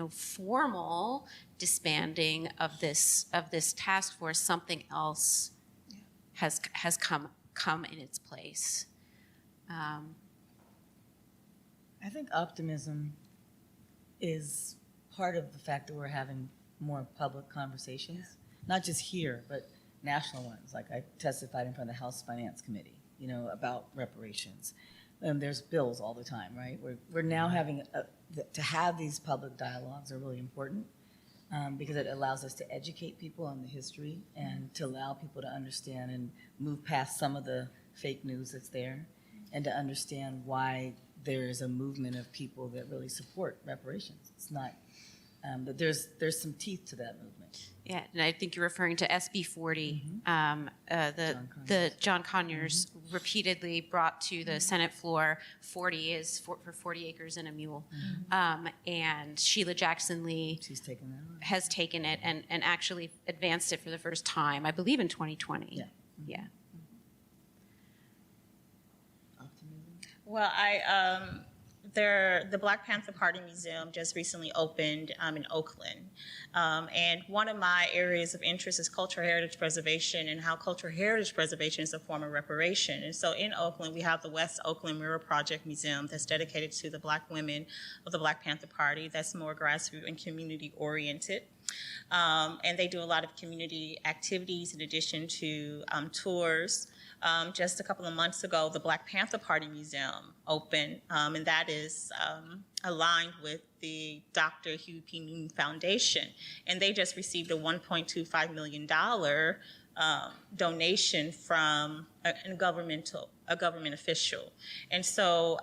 formal disbanding of this task force, something else has come in its place. I think optimism is part of the fact that we're having more public conversations, not just here, but national ones. Like I testified in front of the House Finance Committee, about reparations. And there's bills all the time, right? We're now having to have these public dialogues are really important because it allows us to educate people on the history and to allow people to understand and move past some of the fake news that's there and to understand why there is a movement of people that really support reparations. It's not, but there's some teeth to that movement. Yeah, and I think you're referring to SB 40, the John Conyers repeatedly brought to the Senate floor. 40 is for 40 acres and a mule. And Sheila Jackson Lee has taken it and actually advanced it for the first time, I believe in 2020. Yeah. Yeah. Well, the Black Panther Party Museum just recently opened in Oakland. And one of my areas of interest is cultural heritage preservation and how cultural heritage preservation is a form of reparation. And so in Oakland, we have the West Oakland Mirror Project Museum that's dedicated to the Black women of the Black Panther Party. That's more grassroots and community oriented. And they do a lot of community activities in addition to tours. Just a couple of months ago, the Black Panther Party Museum opened, and that is aligned with the Dr. Huey P. Newton Foundation. And they just received a $1.25 million donation from a government official. And so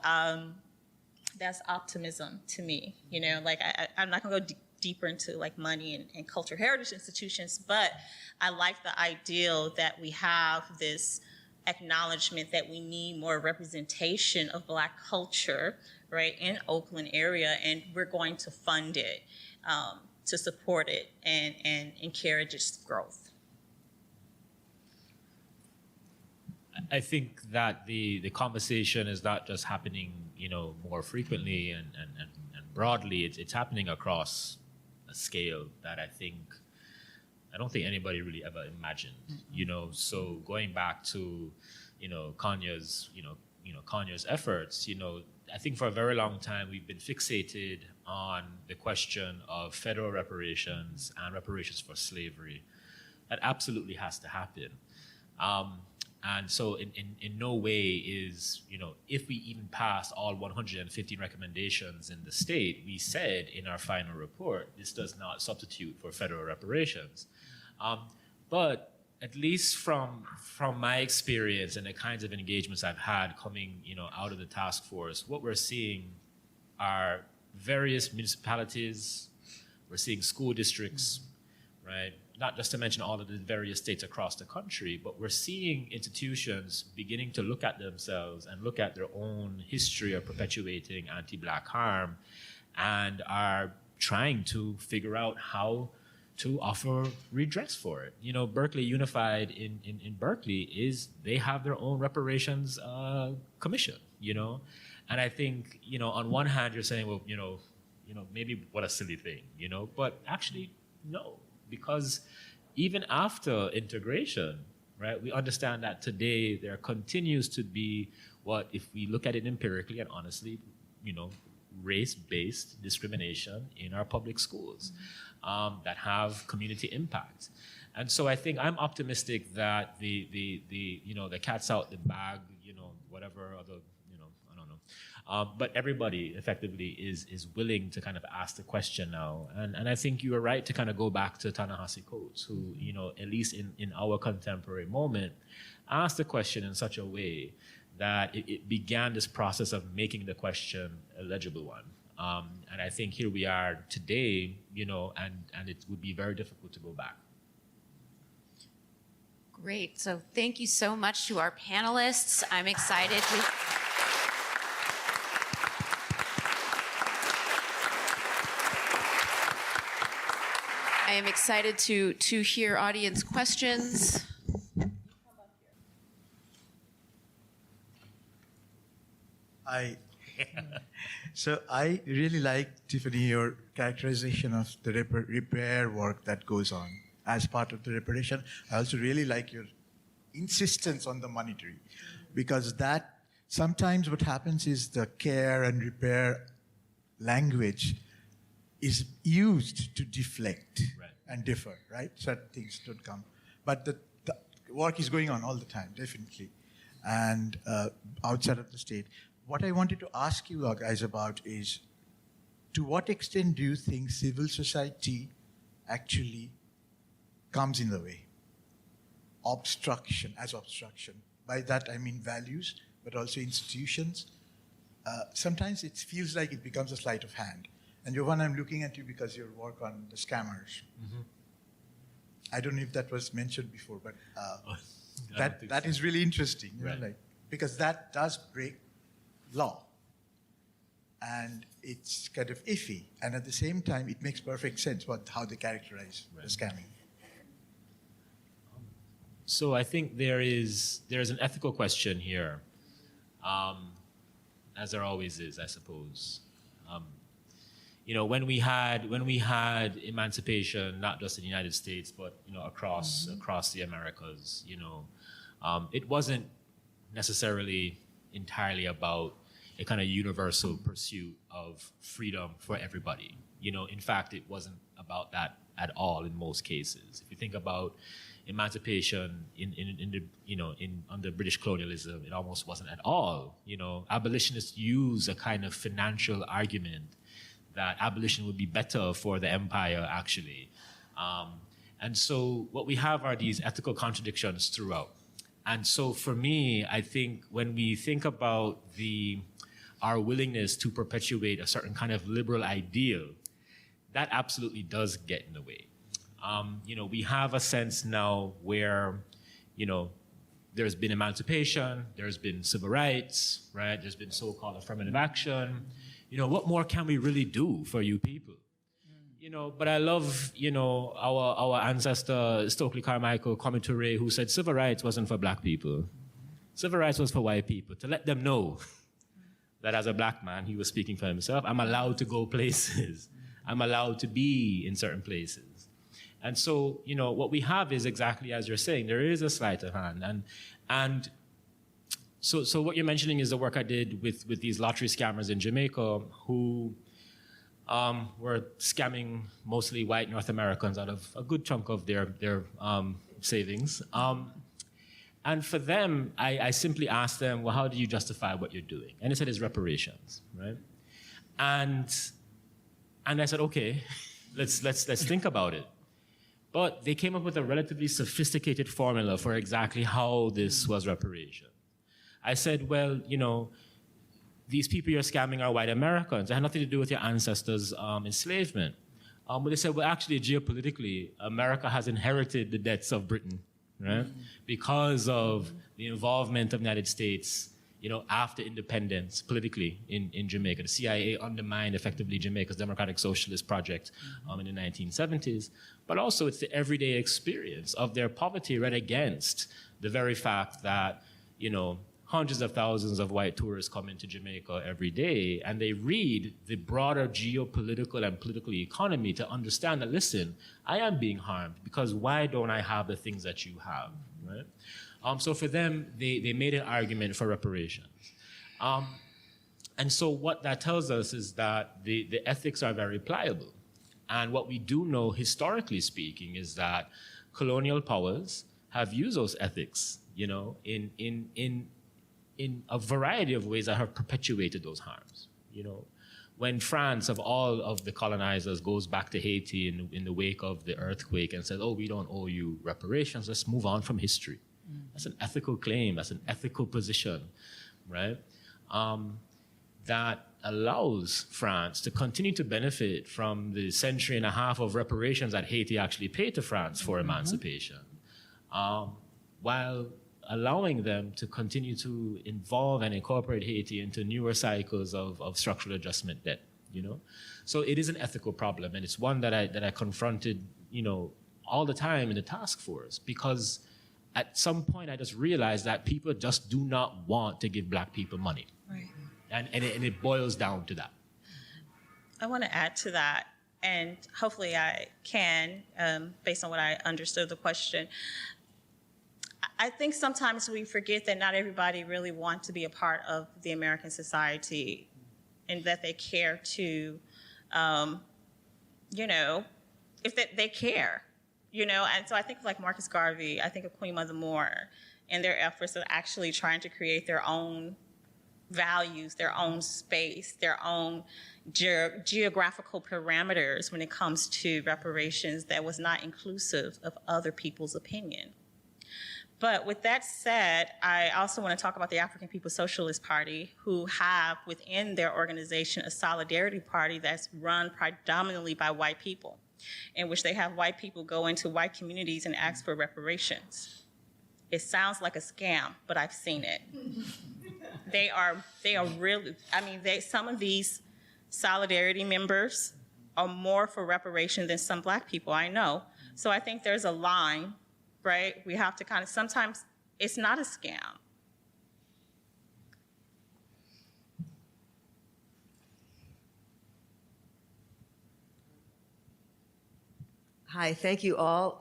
that's optimism to me. You know, like I'm not gonna go deeper into like money and cultural heritage institutions, but I like the ideal that we have this acknowledgement that we need more representation of Black culture, right, in Oakland area, and we're going to fund it to support it and encourage its growth. I think that the conversation is not just happening, you know, more frequently and broadly. It's happening across a scale that I don't think anybody really ever imagined, you know. So going back to, you know, Kanye's efforts, you know, I think for a very long time we've been fixated on the question of federal reparations and reparations for slavery. That absolutely has to happen. And so in no way is, you know, if we even passed all 115 recommendations in the state, we said in our final report, this does not substitute for federal reparations. But at least from my experience and the kinds of engagements I've had coming, you know, out of the task force, what we're seeing are various municipalities, we're seeing school districts, right? Not just to mention all of the various states across the country, but we're seeing institutions beginning to look at themselves and look at their own history of perpetuating anti-Black harm and are trying to figure out how to offer redress for it. You know, Berkeley Unified in Berkeley they have their own reparations commission, you know? And I think, you know, on one hand you're saying, well, you know, maybe what a silly thing, you know, but actually, no. Because even after integration, right, we understand that today there continues to be what, if we look at it empirically and honestly, you know, race-based discrimination in our public schools that have community impact. And so I think I'm optimistic that the you know, the cat's out the bag, you know, whatever other, you know, I don't know. But everybody effectively is willing to kind of ask the question now. And I think you were right to kind of go back to Ta-Nehisi Coates, who, you know, at least in our contemporary moment, asked the question in such a way that it began this process of making the question a legible one. And I think here we are today, you know, and it would be very difficult to go back. Great. So thank you so much to our panelists. I'm excited to... I am excited to hear audience questions. So I really like, Tiffany, your characterization of the repair work that goes on as part of the reparation. I also really like your insistence on the monetary, because that sometimes what happens is the care and repair language is used to deflect and differ, right? Certain things don't come. But the work is going on all the time, definitely, and outside of the state. What I wanted to ask you guys about is, to what extent do you think civil society actually comes in the way? Obstruction. By that I mean values, but also institutions. Sometimes it feels like it becomes a sleight of hand. And Jovan, I'm looking at you because your work on the scammers. Mm-hmm. I don't know if that was mentioned before, but that is really interesting. You know, like because that does break law. And it's kind of iffy. And at the same time, it makes perfect sense how they characterize the scamming. So I think there's an ethical question here, as there always is, I suppose. When we had emancipation, not just in the United States, but across the Americas, it wasn't necessarily entirely about a kind of universal pursuit of freedom for everybody. In fact, it wasn't about that at all in most cases. If you think about emancipation under British colonialism, it almost wasn't at all. Abolitionists use a kind of financial argument that abolition would be better for the empire, actually. And so what we have are these ethical contradictions throughout. And so for me, I think when we think about our willingness to perpetuate a certain kind of liberal ideal, that absolutely does get in the way. We have a sense now where, there's been emancipation, there's been civil rights, right? There's been so-called affirmative action. What more can we really do for you people? But I love, our ancestor Stokely Carmichael, Kwame Ture, who said civil rights wasn't for black people. Civil rights was for white people, to let them know that as a black man, he was speaking for himself, I'm allowed to go places. I'm allowed to be in certain places. And so, what we have is exactly as you're saying, there is a sleight of hand. And so what you're mentioning is the work I did with these lottery scammers in Jamaica who were scamming mostly white North Americans out of a good chunk of their savings. And for them, I simply asked them, well, how do you justify what you're doing? And they said it's reparations, right? And I said, okay, let's think about it. But they came up with a relatively sophisticated formula for exactly how this was reparation. I said, well, these people you're scamming are white Americans. It had nothing to do with your ancestors' enslavement. But they said, well, actually, geopolitically, America has inherited the debts of Britain, right? Because of the involvement of the United States, after independence politically in Jamaica. The CIA undermined effectively Jamaica's democratic socialist project in the 1970s. But also it's the everyday experience of their poverty right against the very fact that, hundreds of thousands of white tourists come into Jamaica every day, and they read the broader geopolitical and political economy to understand that, listen, I am being harmed because why don't I have the things that you have, right? So for them, they made an argument for reparations. And so what that tells us is that the ethics are very pliable. And what we do know, historically speaking, is that colonial powers have used those ethics, in a variety of ways that have perpetuated those harms. When France, of all of the colonizers, goes back to Haiti in the wake of the earthquake and says, oh, we don't owe you reparations, let's move on from history. That's an ethical claim, that's an ethical position, right? That allows France to continue to benefit from the century and a half of reparations that Haiti actually paid to France for emancipation, while allowing them to continue to involve and incorporate Haiti into newer cycles of structural adjustment debt, So it is an ethical problem, and it's one that I confronted, all the time in the task force, because at some point I just realized that people just do not want to give black people money. Right. And it boils down to that. I want to add to that, and hopefully I can, based on what I understood of the question. I think sometimes we forget that not everybody really wants to be a part of the American society, and that they care to, if they care, And so I think of like Marcus Garvey, I think of Queen Mother Moore, and their efforts of actually trying to create their own values, their own space, their own geographical parameters when it comes to reparations that was not inclusive of other people's opinion. But with that said, I also want to talk about the African People's Socialist Party, who have within their organization a solidarity party that's run predominantly by white people, in which they have white people go into white communities and ask for reparations. It sounds like a scam, but I've seen it. They are really, I mean, some of these Solidarity members are more for reparation than some Black people I know. So I think there's a line, right? We have to kind of, sometimes it's not a scam. Hi, thank you all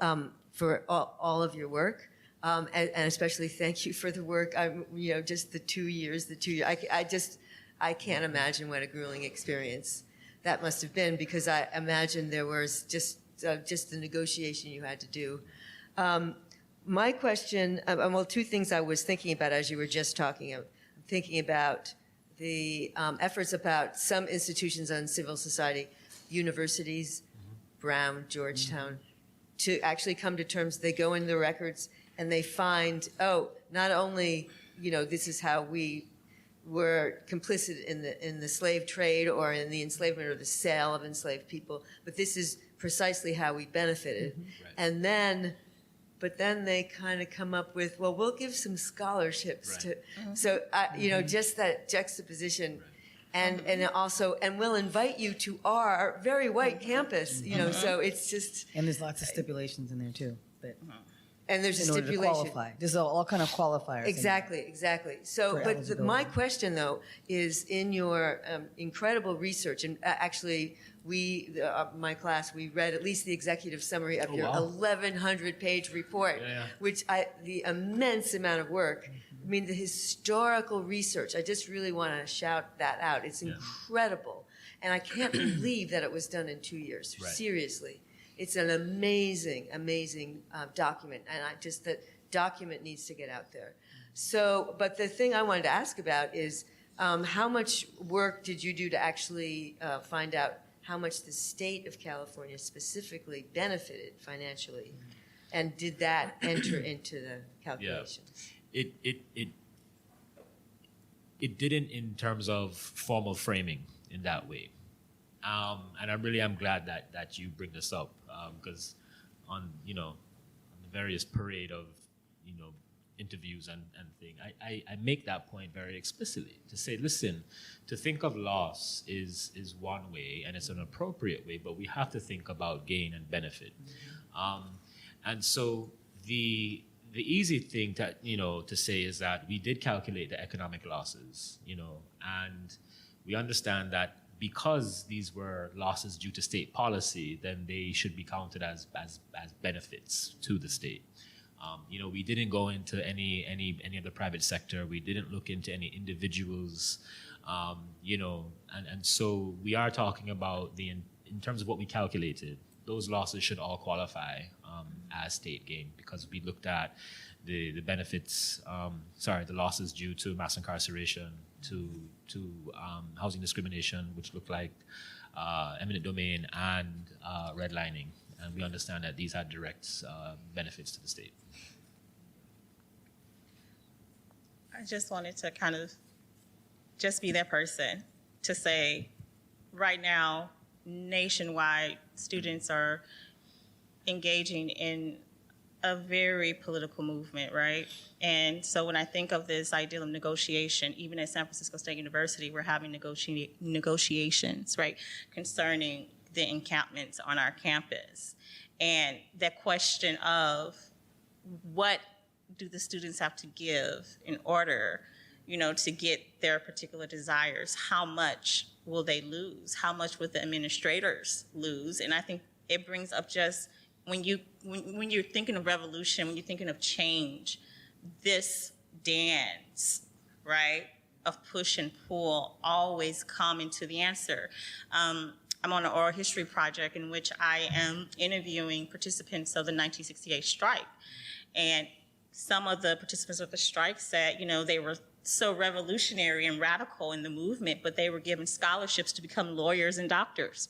for all of your work, and especially thank you for the work. Just the 2 years. I can't imagine what a grueling experience that must have been, because I imagine there was just the negotiation you had to do. My question, well, two things I was thinking about as you were just talking. I'm thinking about the efforts about some institutions on civil society, universities, Brown, Georgetown, to actually come to terms. They go in the records and they find, oh, not only, this is how we were complicit in the slave trade or in the enslavement or the sale of enslaved people, but this is precisely how we benefited. Right. And then, but then they kind of come up with, well, we'll give some scholarships to, so, just that juxtaposition. And also, and we'll invite you to our very white campus, so it's just. And there's lots of stipulations in there too. And there's a in order to stipulation. qualify. There's all kind of qualifiers. Exactly. So, but my question though is, in your incredible research, and actually my class, we read at least the executive summary of your 1,100-page report, which the immense amount of work. I mean, the historical research, I just really want to shout that out. It's incredible. And I can't believe that it was done in 2 years. Right. Seriously. It's an amazing, amazing document. And that document needs to get out there. So, but the thing I wanted to ask about is how much work did you do to actually find out how much the state of California specifically benefited financially? And did that enter into the calculations? Yeah. It didn't in terms of formal framing in that way, and I really am glad that you bring this up, because on the various parade of interviews and thing, I make that point very explicitly to say, listen, to think of loss is one way and it's an appropriate way, but we have to think about gain and benefit, and so the easy thing to say is that we did calculate the economic losses, and we understand that because these were losses due to state policy, then they should be counted as benefits to the state. We didn't go into any of the private sector. We didn't look into any individuals, and so we are talking about in terms of what we calculated. Those losses should all qualify as state gain, because we looked at the benefits, the losses due to mass incarceration, to housing discrimination, which looked like eminent domain and redlining. And we understand that these had direct benefits to the state. I just wanted to kind of just be that person to say, right now, nationwide, students are engaging in a very political movement, right? And so when I think of this ideal of negotiation, even at San Francisco State University, we're having negotiations, right, concerning the encampments on our campus. And that question of what do the students have to give in order, to get their particular desires? How much will they lose? How much will the administrators lose? And I think it brings up just when you're thinking of revolution, when you're thinking of change, this dance, right, of push and pull always come into the answer. I'm on an oral history project in which I am interviewing participants of the 1968 strike. And some of the participants of the strike said, they were so revolutionary and radical in the movement, but they were given scholarships to become lawyers and doctors.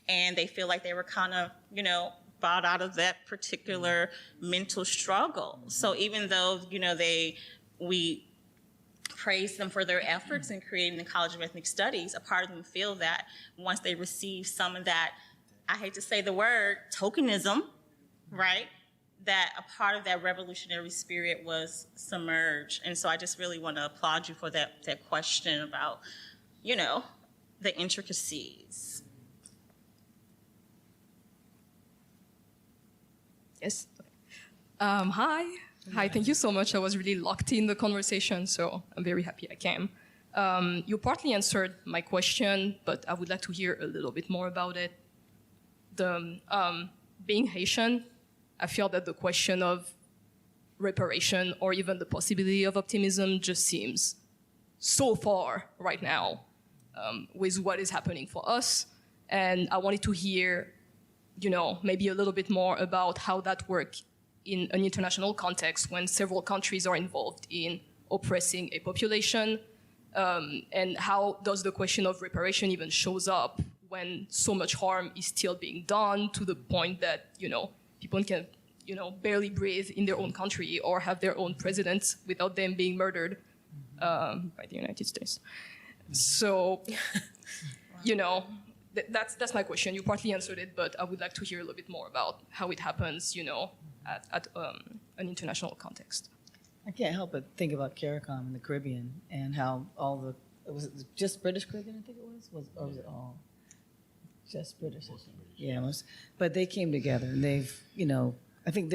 And they feel like they were kind of, bought out of that particular mental struggle. So even though, we praise them for their efforts in creating the College of Ethnic Studies, a part of them feel that once they receive some of that, I hate to say the word, tokenism, right, that a part of that revolutionary spirit was submerged. And so I just really want to applaud you for that question about, the intricacies. Yes. Hi. Hi, thank you so much. I was really locked in the conversation, so I'm very happy I came. You partly answered my question, but I would like to hear a little bit more about it. Being Haitian, I feel that the question of reparation or even the possibility of optimism just seems so far right now with what is happening for us. And I wanted to hear, maybe a little bit more about how that works in an international context when several countries are involved in oppressing a population, and how does the question of reparation even shows up when so much harm is still being done to the point that, people can, barely breathe in their own country or have their own presidents without them being murdered by the United States. So, that's my question. You partly answered it, but I would like to hear a little bit more about how it happens, at an international context. I can't help but think about CARICOM in the Caribbean and how was it just British Caribbean, I think it was? Or was it all just British? Yeah, but they came together and they've, I think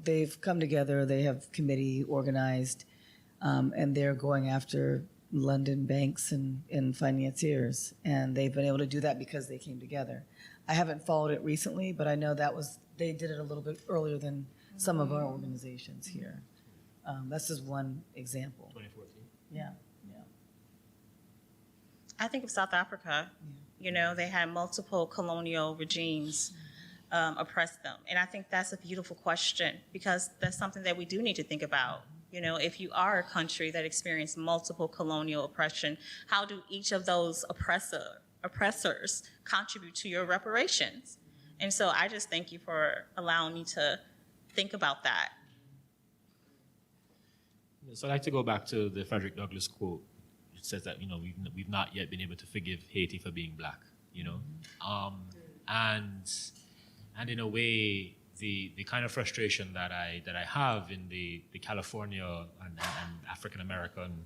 they've come together, they have committee organized, and they're going after London banks and financiers, and they've been able to do that because they came together. I haven't followed it recently, but I know they did it a little bit earlier than some of our organizations here. That's just one example. 2014. Yeah. I think of South Africa. They had multiple colonial regimes oppress them. And I think that's a beautiful question because that's something that we do need to think about. If you are a country that experienced multiple colonial oppression, how do each of those oppressors contribute to your reparations? And so I just thank you for allowing me to think about that. So I'd like to go back to the Frederick Douglass quote. It says that, we've not yet been able to forgive Haiti for being black, and in a way, the kind of frustration that I have in the California and African American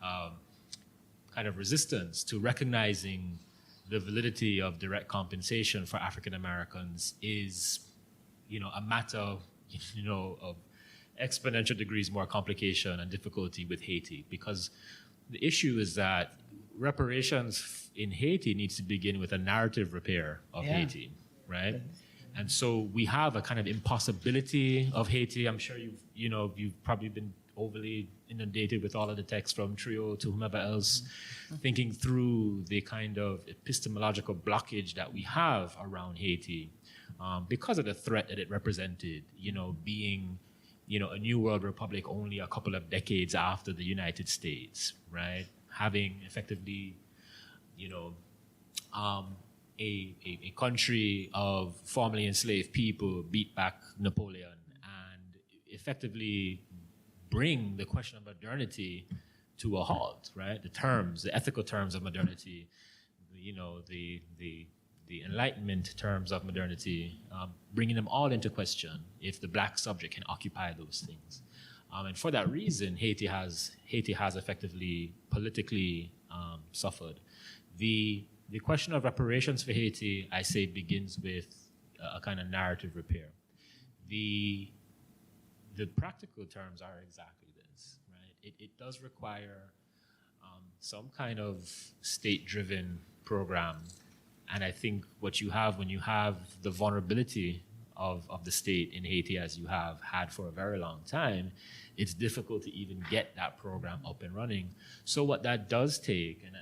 kind of resistance to recognizing the validity of direct compensation for African Americans is, a matter of exponential degrees more complication and difficulty with Haiti, because the issue is that reparations in Haiti needs to begin with a narrative repair of Haiti, right? And so we have a kind of impossibility of Haiti. I'm sure you've probably been overly inundated with all of the texts from Trio to whomever else, thinking through the kind of epistemological blockage that we have around Haiti because of the threat that it represented, being a New World Republic only a couple of decades after the United States, right? Having effectively, a country of formerly enslaved people beat back Napoleon and effectively bring the question of modernity to a halt, right? The ethical terms of modernity, the Enlightenment terms of modernity, bringing them all into question if the black subject can occupy those things. And for that reason, Haiti has effectively politically suffered. The question of reparations for Haiti, I say, begins with a kind of narrative repair. The practical terms are exactly this, right? It does require some kind of state-driven program. And I think what you have when you have the vulnerability of the state in Haiti, as you have had for a very long time, it's difficult to even get that program up and running. So what that does take, and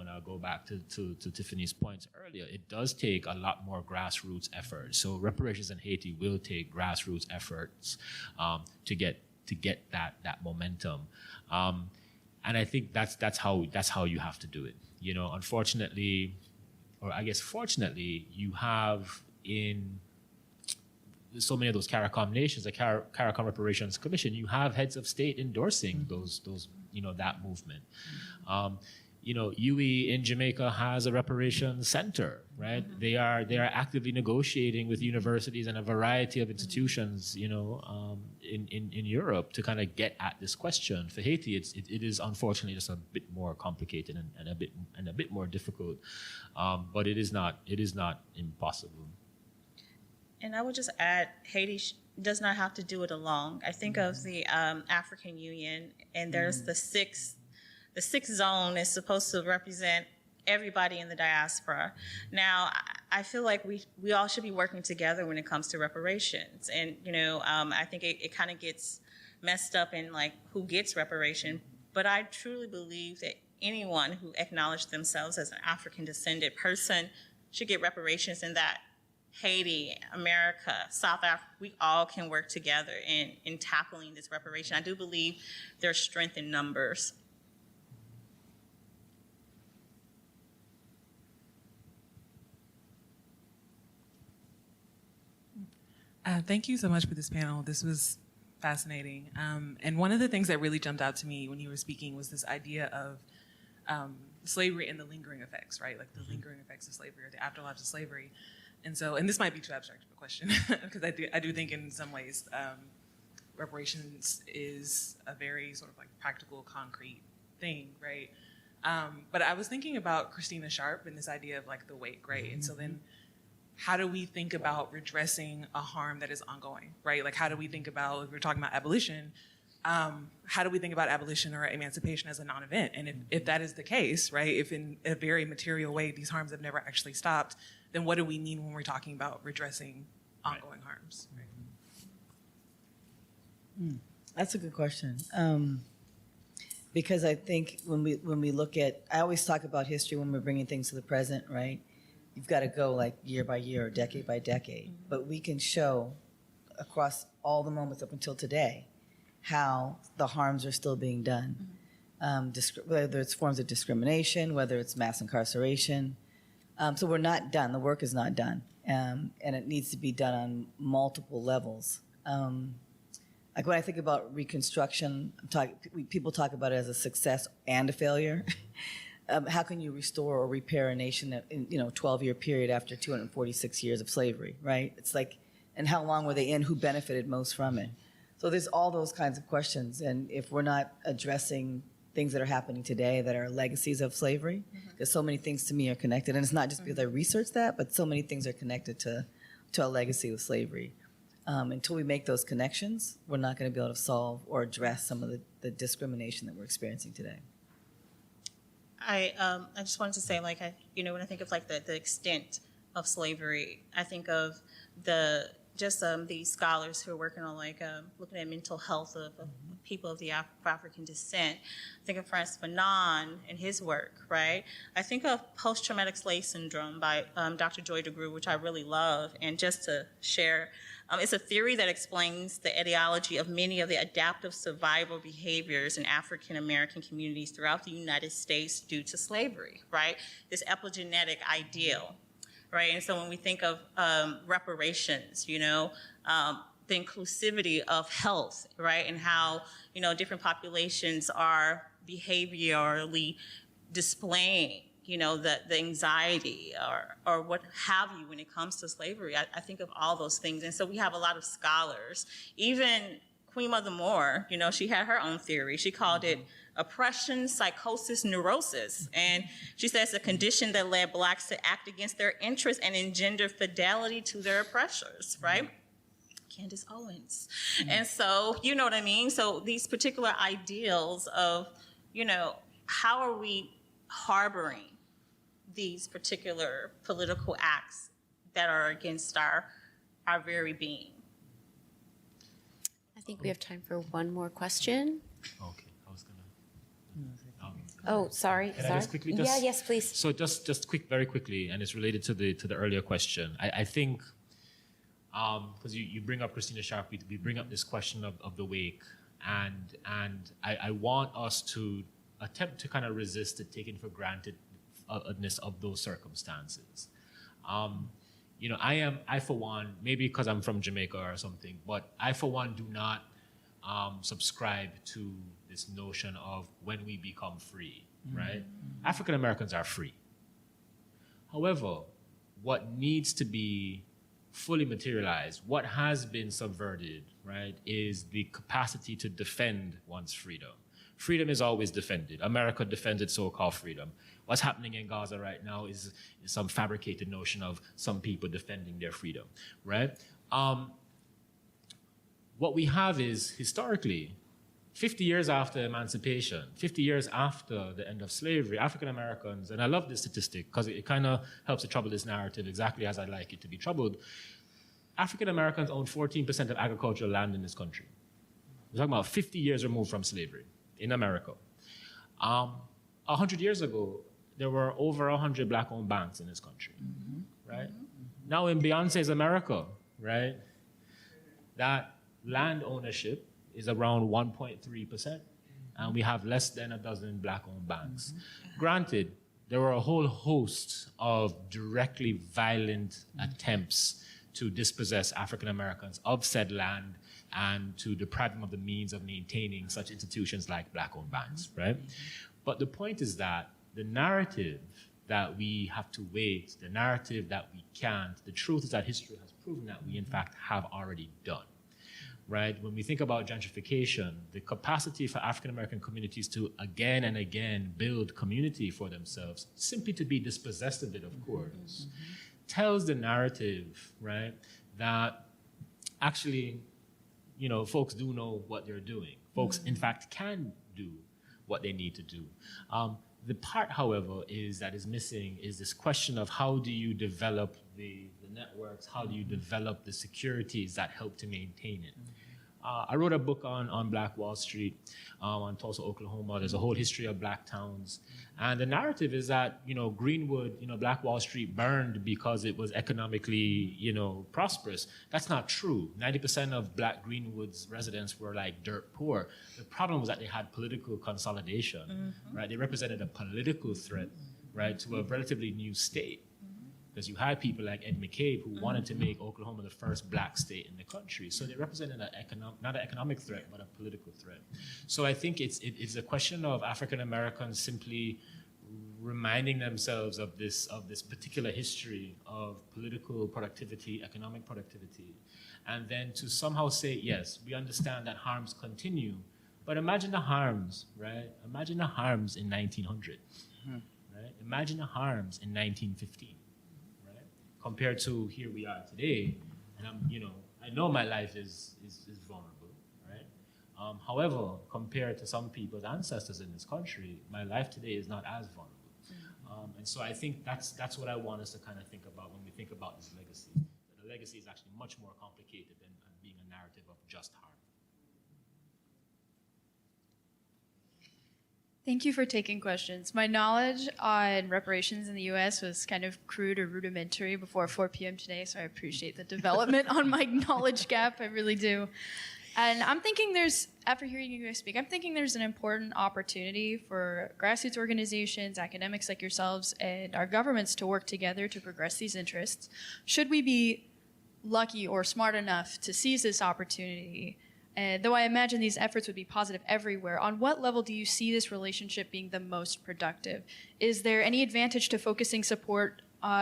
I'll go back to Tiffany's points earlier, it does take a lot more grassroots effort. So reparations in Haiti will take grassroots efforts to get that momentum. And I think that's how you have to do it. Unfortunately, or I guess fortunately, you have in so many of those CARICOM nations, the CARICOM Reparations Commission, you have heads of state endorsing those that movement. UE in Jamaica has a reparations center, right? They are actively negotiating with universities and a variety of institutions, in Europe to kind of get at this question. For Haiti, it is unfortunately just a bit more complicated and a bit more difficult, but it is not impossible. And I would just add, Haiti does not have to do it alone. I think of the African Union, and there's the sixth zone is supposed to represent everybody in the diaspora. Now, I feel like we all should be working together when it comes to reparations. And, I think it kind of gets messed up in like who gets reparation. But I truly believe that anyone who acknowledges themselves as an African descended person should get reparations, and that Haiti, America, South Africa, we all can work together in tackling this reparation. I do believe there's strength in numbers. Thank you so much for this panel. This was fascinating. And one of the things that really jumped out to me when you were speaking was this idea of slavery and the lingering effects, right? Like the lingering effects of slavery or the afterlives of slavery. And this might be too abstract of a question, because I do think in some ways reparations is a very sort of like practical, concrete thing, right? But I was thinking about Christina Sharp and this idea of like the wake, right? And so then how do we think about redressing a harm that is ongoing, right? Like how do we think about, if we're talking about abolition, how do we think about abolition or emancipation as a non-event? And if that is the case, right, if in a very material way these harms have never actually stopped, then what do we mean when we're talking about redressing ongoing harms? Right? That's a good question. Because I think when we look at, I always talk about history when we're bringing things to the present, right? You've got to go like year by year or decade by decade. But we can show across all the moments up until today how the harms are still being done. Whether it's forms of discrimination, whether it's mass incarceration. So we're not done. The work is not done. And it needs to be done on multiple levels. Like when I think about Reconstruction, people talk about it as a success and a failure. How can you restore or repair a nation in 12-year period after 246 years of slavery, right? It's like, and how long were they in? Who benefited most from it? So there's all those kinds of questions. And if we're not addressing things that are happening today that are legacies of slavery, because so many things to me are connected. And it's not just because I researched that, but so many things are connected to a legacy of slavery. Until we make those connections, we're not going to be able to solve or address some of the discrimination that we're experiencing today. I just wanted to say, like, when I think of like the extent of slavery, I think of these scholars who are working on like looking at mental health of people of the African descent. I think of Francis Fanon and his work, right? I think of post-traumatic slave syndrome by Dr. Joy DeGruy, which I really love. And just to share, it's a theory that explains the etiology of many of the adaptive survival behaviors in African American communities throughout the United States due to slavery, right? This epigenetic ideal, right? And so when we think of reparations, the inclusivity of health, right? And how, different populations are behaviorally displaying, the anxiety or what have you when it comes to slavery. I think of all those things. And so we have a lot of scholars. Even Queen Mother Moore, she had her own theory. She called it oppression, psychosis, neurosis. And she says a condition that led Blacks to act against their interests and engender fidelity to their oppressors, right? Candace Owens. And so, you know what I mean? So these particular ideals of, how are we harboring these particular political acts that are against our very being? I think we have time for one more question. Okay, I was gonna. Oh, sorry. Can I just quickly yes, please. So very quickly, and it's related to the earlier question. I think because you bring up Christina Sharp, we bring up this question of the wake, and I want us to attempt to kind of resist the taking for grantedness of those circumstances. I for one, maybe because I'm from Jamaica or something, but I for one do not subscribe to this notion of when we become free, right? African Americans are free. However, what needs to be fully materialized, what has been subverted, right, is the capacity to defend one's freedom. Freedom is always defended. America defended so-called freedom. What's happening in Gaza right now is some fabricated notion of some people defending their freedom, right? What we have is, historically, 50 years after emancipation, 50 years after the end of slavery, African Americans, and I love this statistic because it kind of helps to trouble this narrative exactly as I'd like it to be troubled. African Americans own 14% of agricultural land in this country. We're talking about 50 years removed from slavery in America. 100 years ago, there were over 100 black-owned banks in this country, right? Now in Beyonce's America, right, that land ownership is around 1.3%, and we have less than a dozen black-owned banks. Granted, there were a whole host of directly violent attempts to dispossess African Americans of said land and to deprive them of the means of maintaining such institutions like black-owned banks, right? But the point is that the narrative that we have to wait, the narrative that we can't, the truth is that history has proven that we in fact have already done. Right? When we think about gentrification, the capacity for African American communities to again and again build community for themselves, simply to be dispossessed of it, of course, tells the narrative, right, that actually, you know, folks do know what they're doing. Folks, in fact, can do what they need to do. The part, however, that is missing is this question of how do you develop the networks, how do you develop the securities that help to maintain it. I wrote a book on Black Wall Street, on Tulsa, Oklahoma. There's a whole history of black towns. And the narrative is that, you know, Greenwood, you know, Black Wall Street burned because it was economically, you know, prosperous. That's not true. 90% of Black Greenwood's residents were like dirt poor. The problem was that they had political consolidation, right? They represented a political threat, right, to a relatively new state. Because you had people like Ed McCabe who wanted to make Oklahoma the first black state in the country. So they represented not an economic threat, but a political threat. So I think it's a question of African Americans simply reminding themselves of this particular history of political productivity, economic productivity, and then to somehow say, yes, we understand that harms continue, but imagine the harms, right? Imagine the harms in 1900, right? Imagine the harms in 1915. Compared to here we are today, and I know my life is vulnerable, right? However, compared to some people's ancestors in this country, my life today is not as vulnerable. And so I think that's what I want us to kind of think about when we think about this legacy. That the legacy is actually much more complicated than being a narrative of just harm. Thank you for taking questions. My knowledge on reparations in the U.S. was kind of crude or rudimentary before 4 p.m. today, so I appreciate the development on my knowledge gap. I really do. And I'm thinking after hearing you guys speak, I'm thinking there's an important opportunity for grassroots organizations, academics like yourselves, and our governments to work together to progress these interests. Should we be lucky or smart enough to seize this opportunity? Though I imagine these efforts would be positive everywhere, on what level do you see this relationship being the most productive? Is there any advantage to focusing support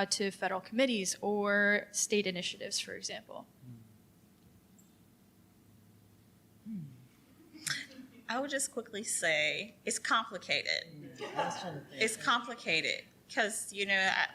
to federal committees or state initiatives, for example? I would just quickly say it's complicated. It's complicated because,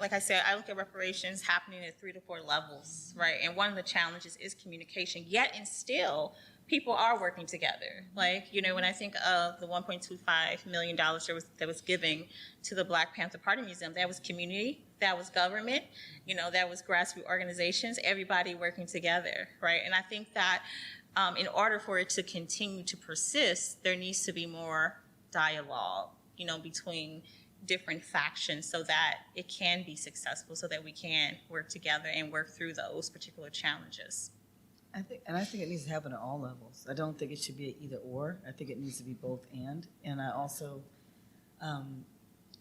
like I said, I look at reparations happening at 3 to 4 levels, right? And one of the challenges is communication, yet and still, people are working together. Like, when I think of the $1.25 million that was giving to the Black Panther Party Museum, that was community, that was government, that was grassroots organizations, everybody working together, right? And I think that in order for it to continue to persist, there needs to be more dialogue, between different factions so that it can be successful, so that we can work together and work through those particular challenges. I think it needs to happen at all levels. I don't think it should be an either or. I think it needs to be both and. And I also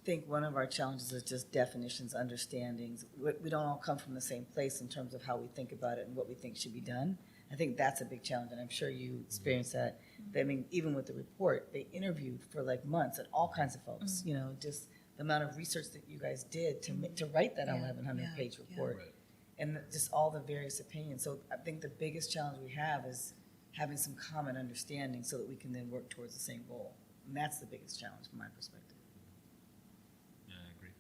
think one of our challenges is just definitions, understandings. We don't all come from the same place in terms of how we think about it and what we think should be done. I think that's a big challenge, and I'm sure you experience that I mean, even with the report, they interviewed for like months and all kinds of folks, you know, just the amount of research that you guys did to write that 1,100-page report. Right. And just all the various opinions. So I think the biggest challenge we have is having some common understanding so that we can then work towards the same goal. And that's the biggest challenge from my perspective. Yeah, I agree.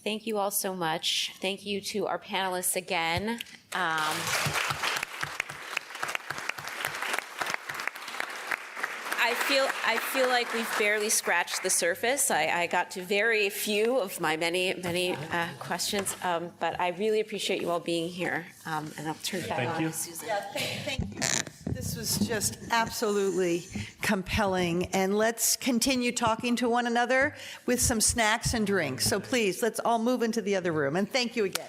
Thank you all so much. Thank you to our panelists again. I feel like we've barely scratched the surface. I got to very few of my many questions, but I really appreciate you all being here. And I'll turn it back on to Susan. Yeah, thank you. This was just absolutely compelling. And let's continue talking to one another with some snacks and drinks. So please, let's all move into the other room. And thank you again.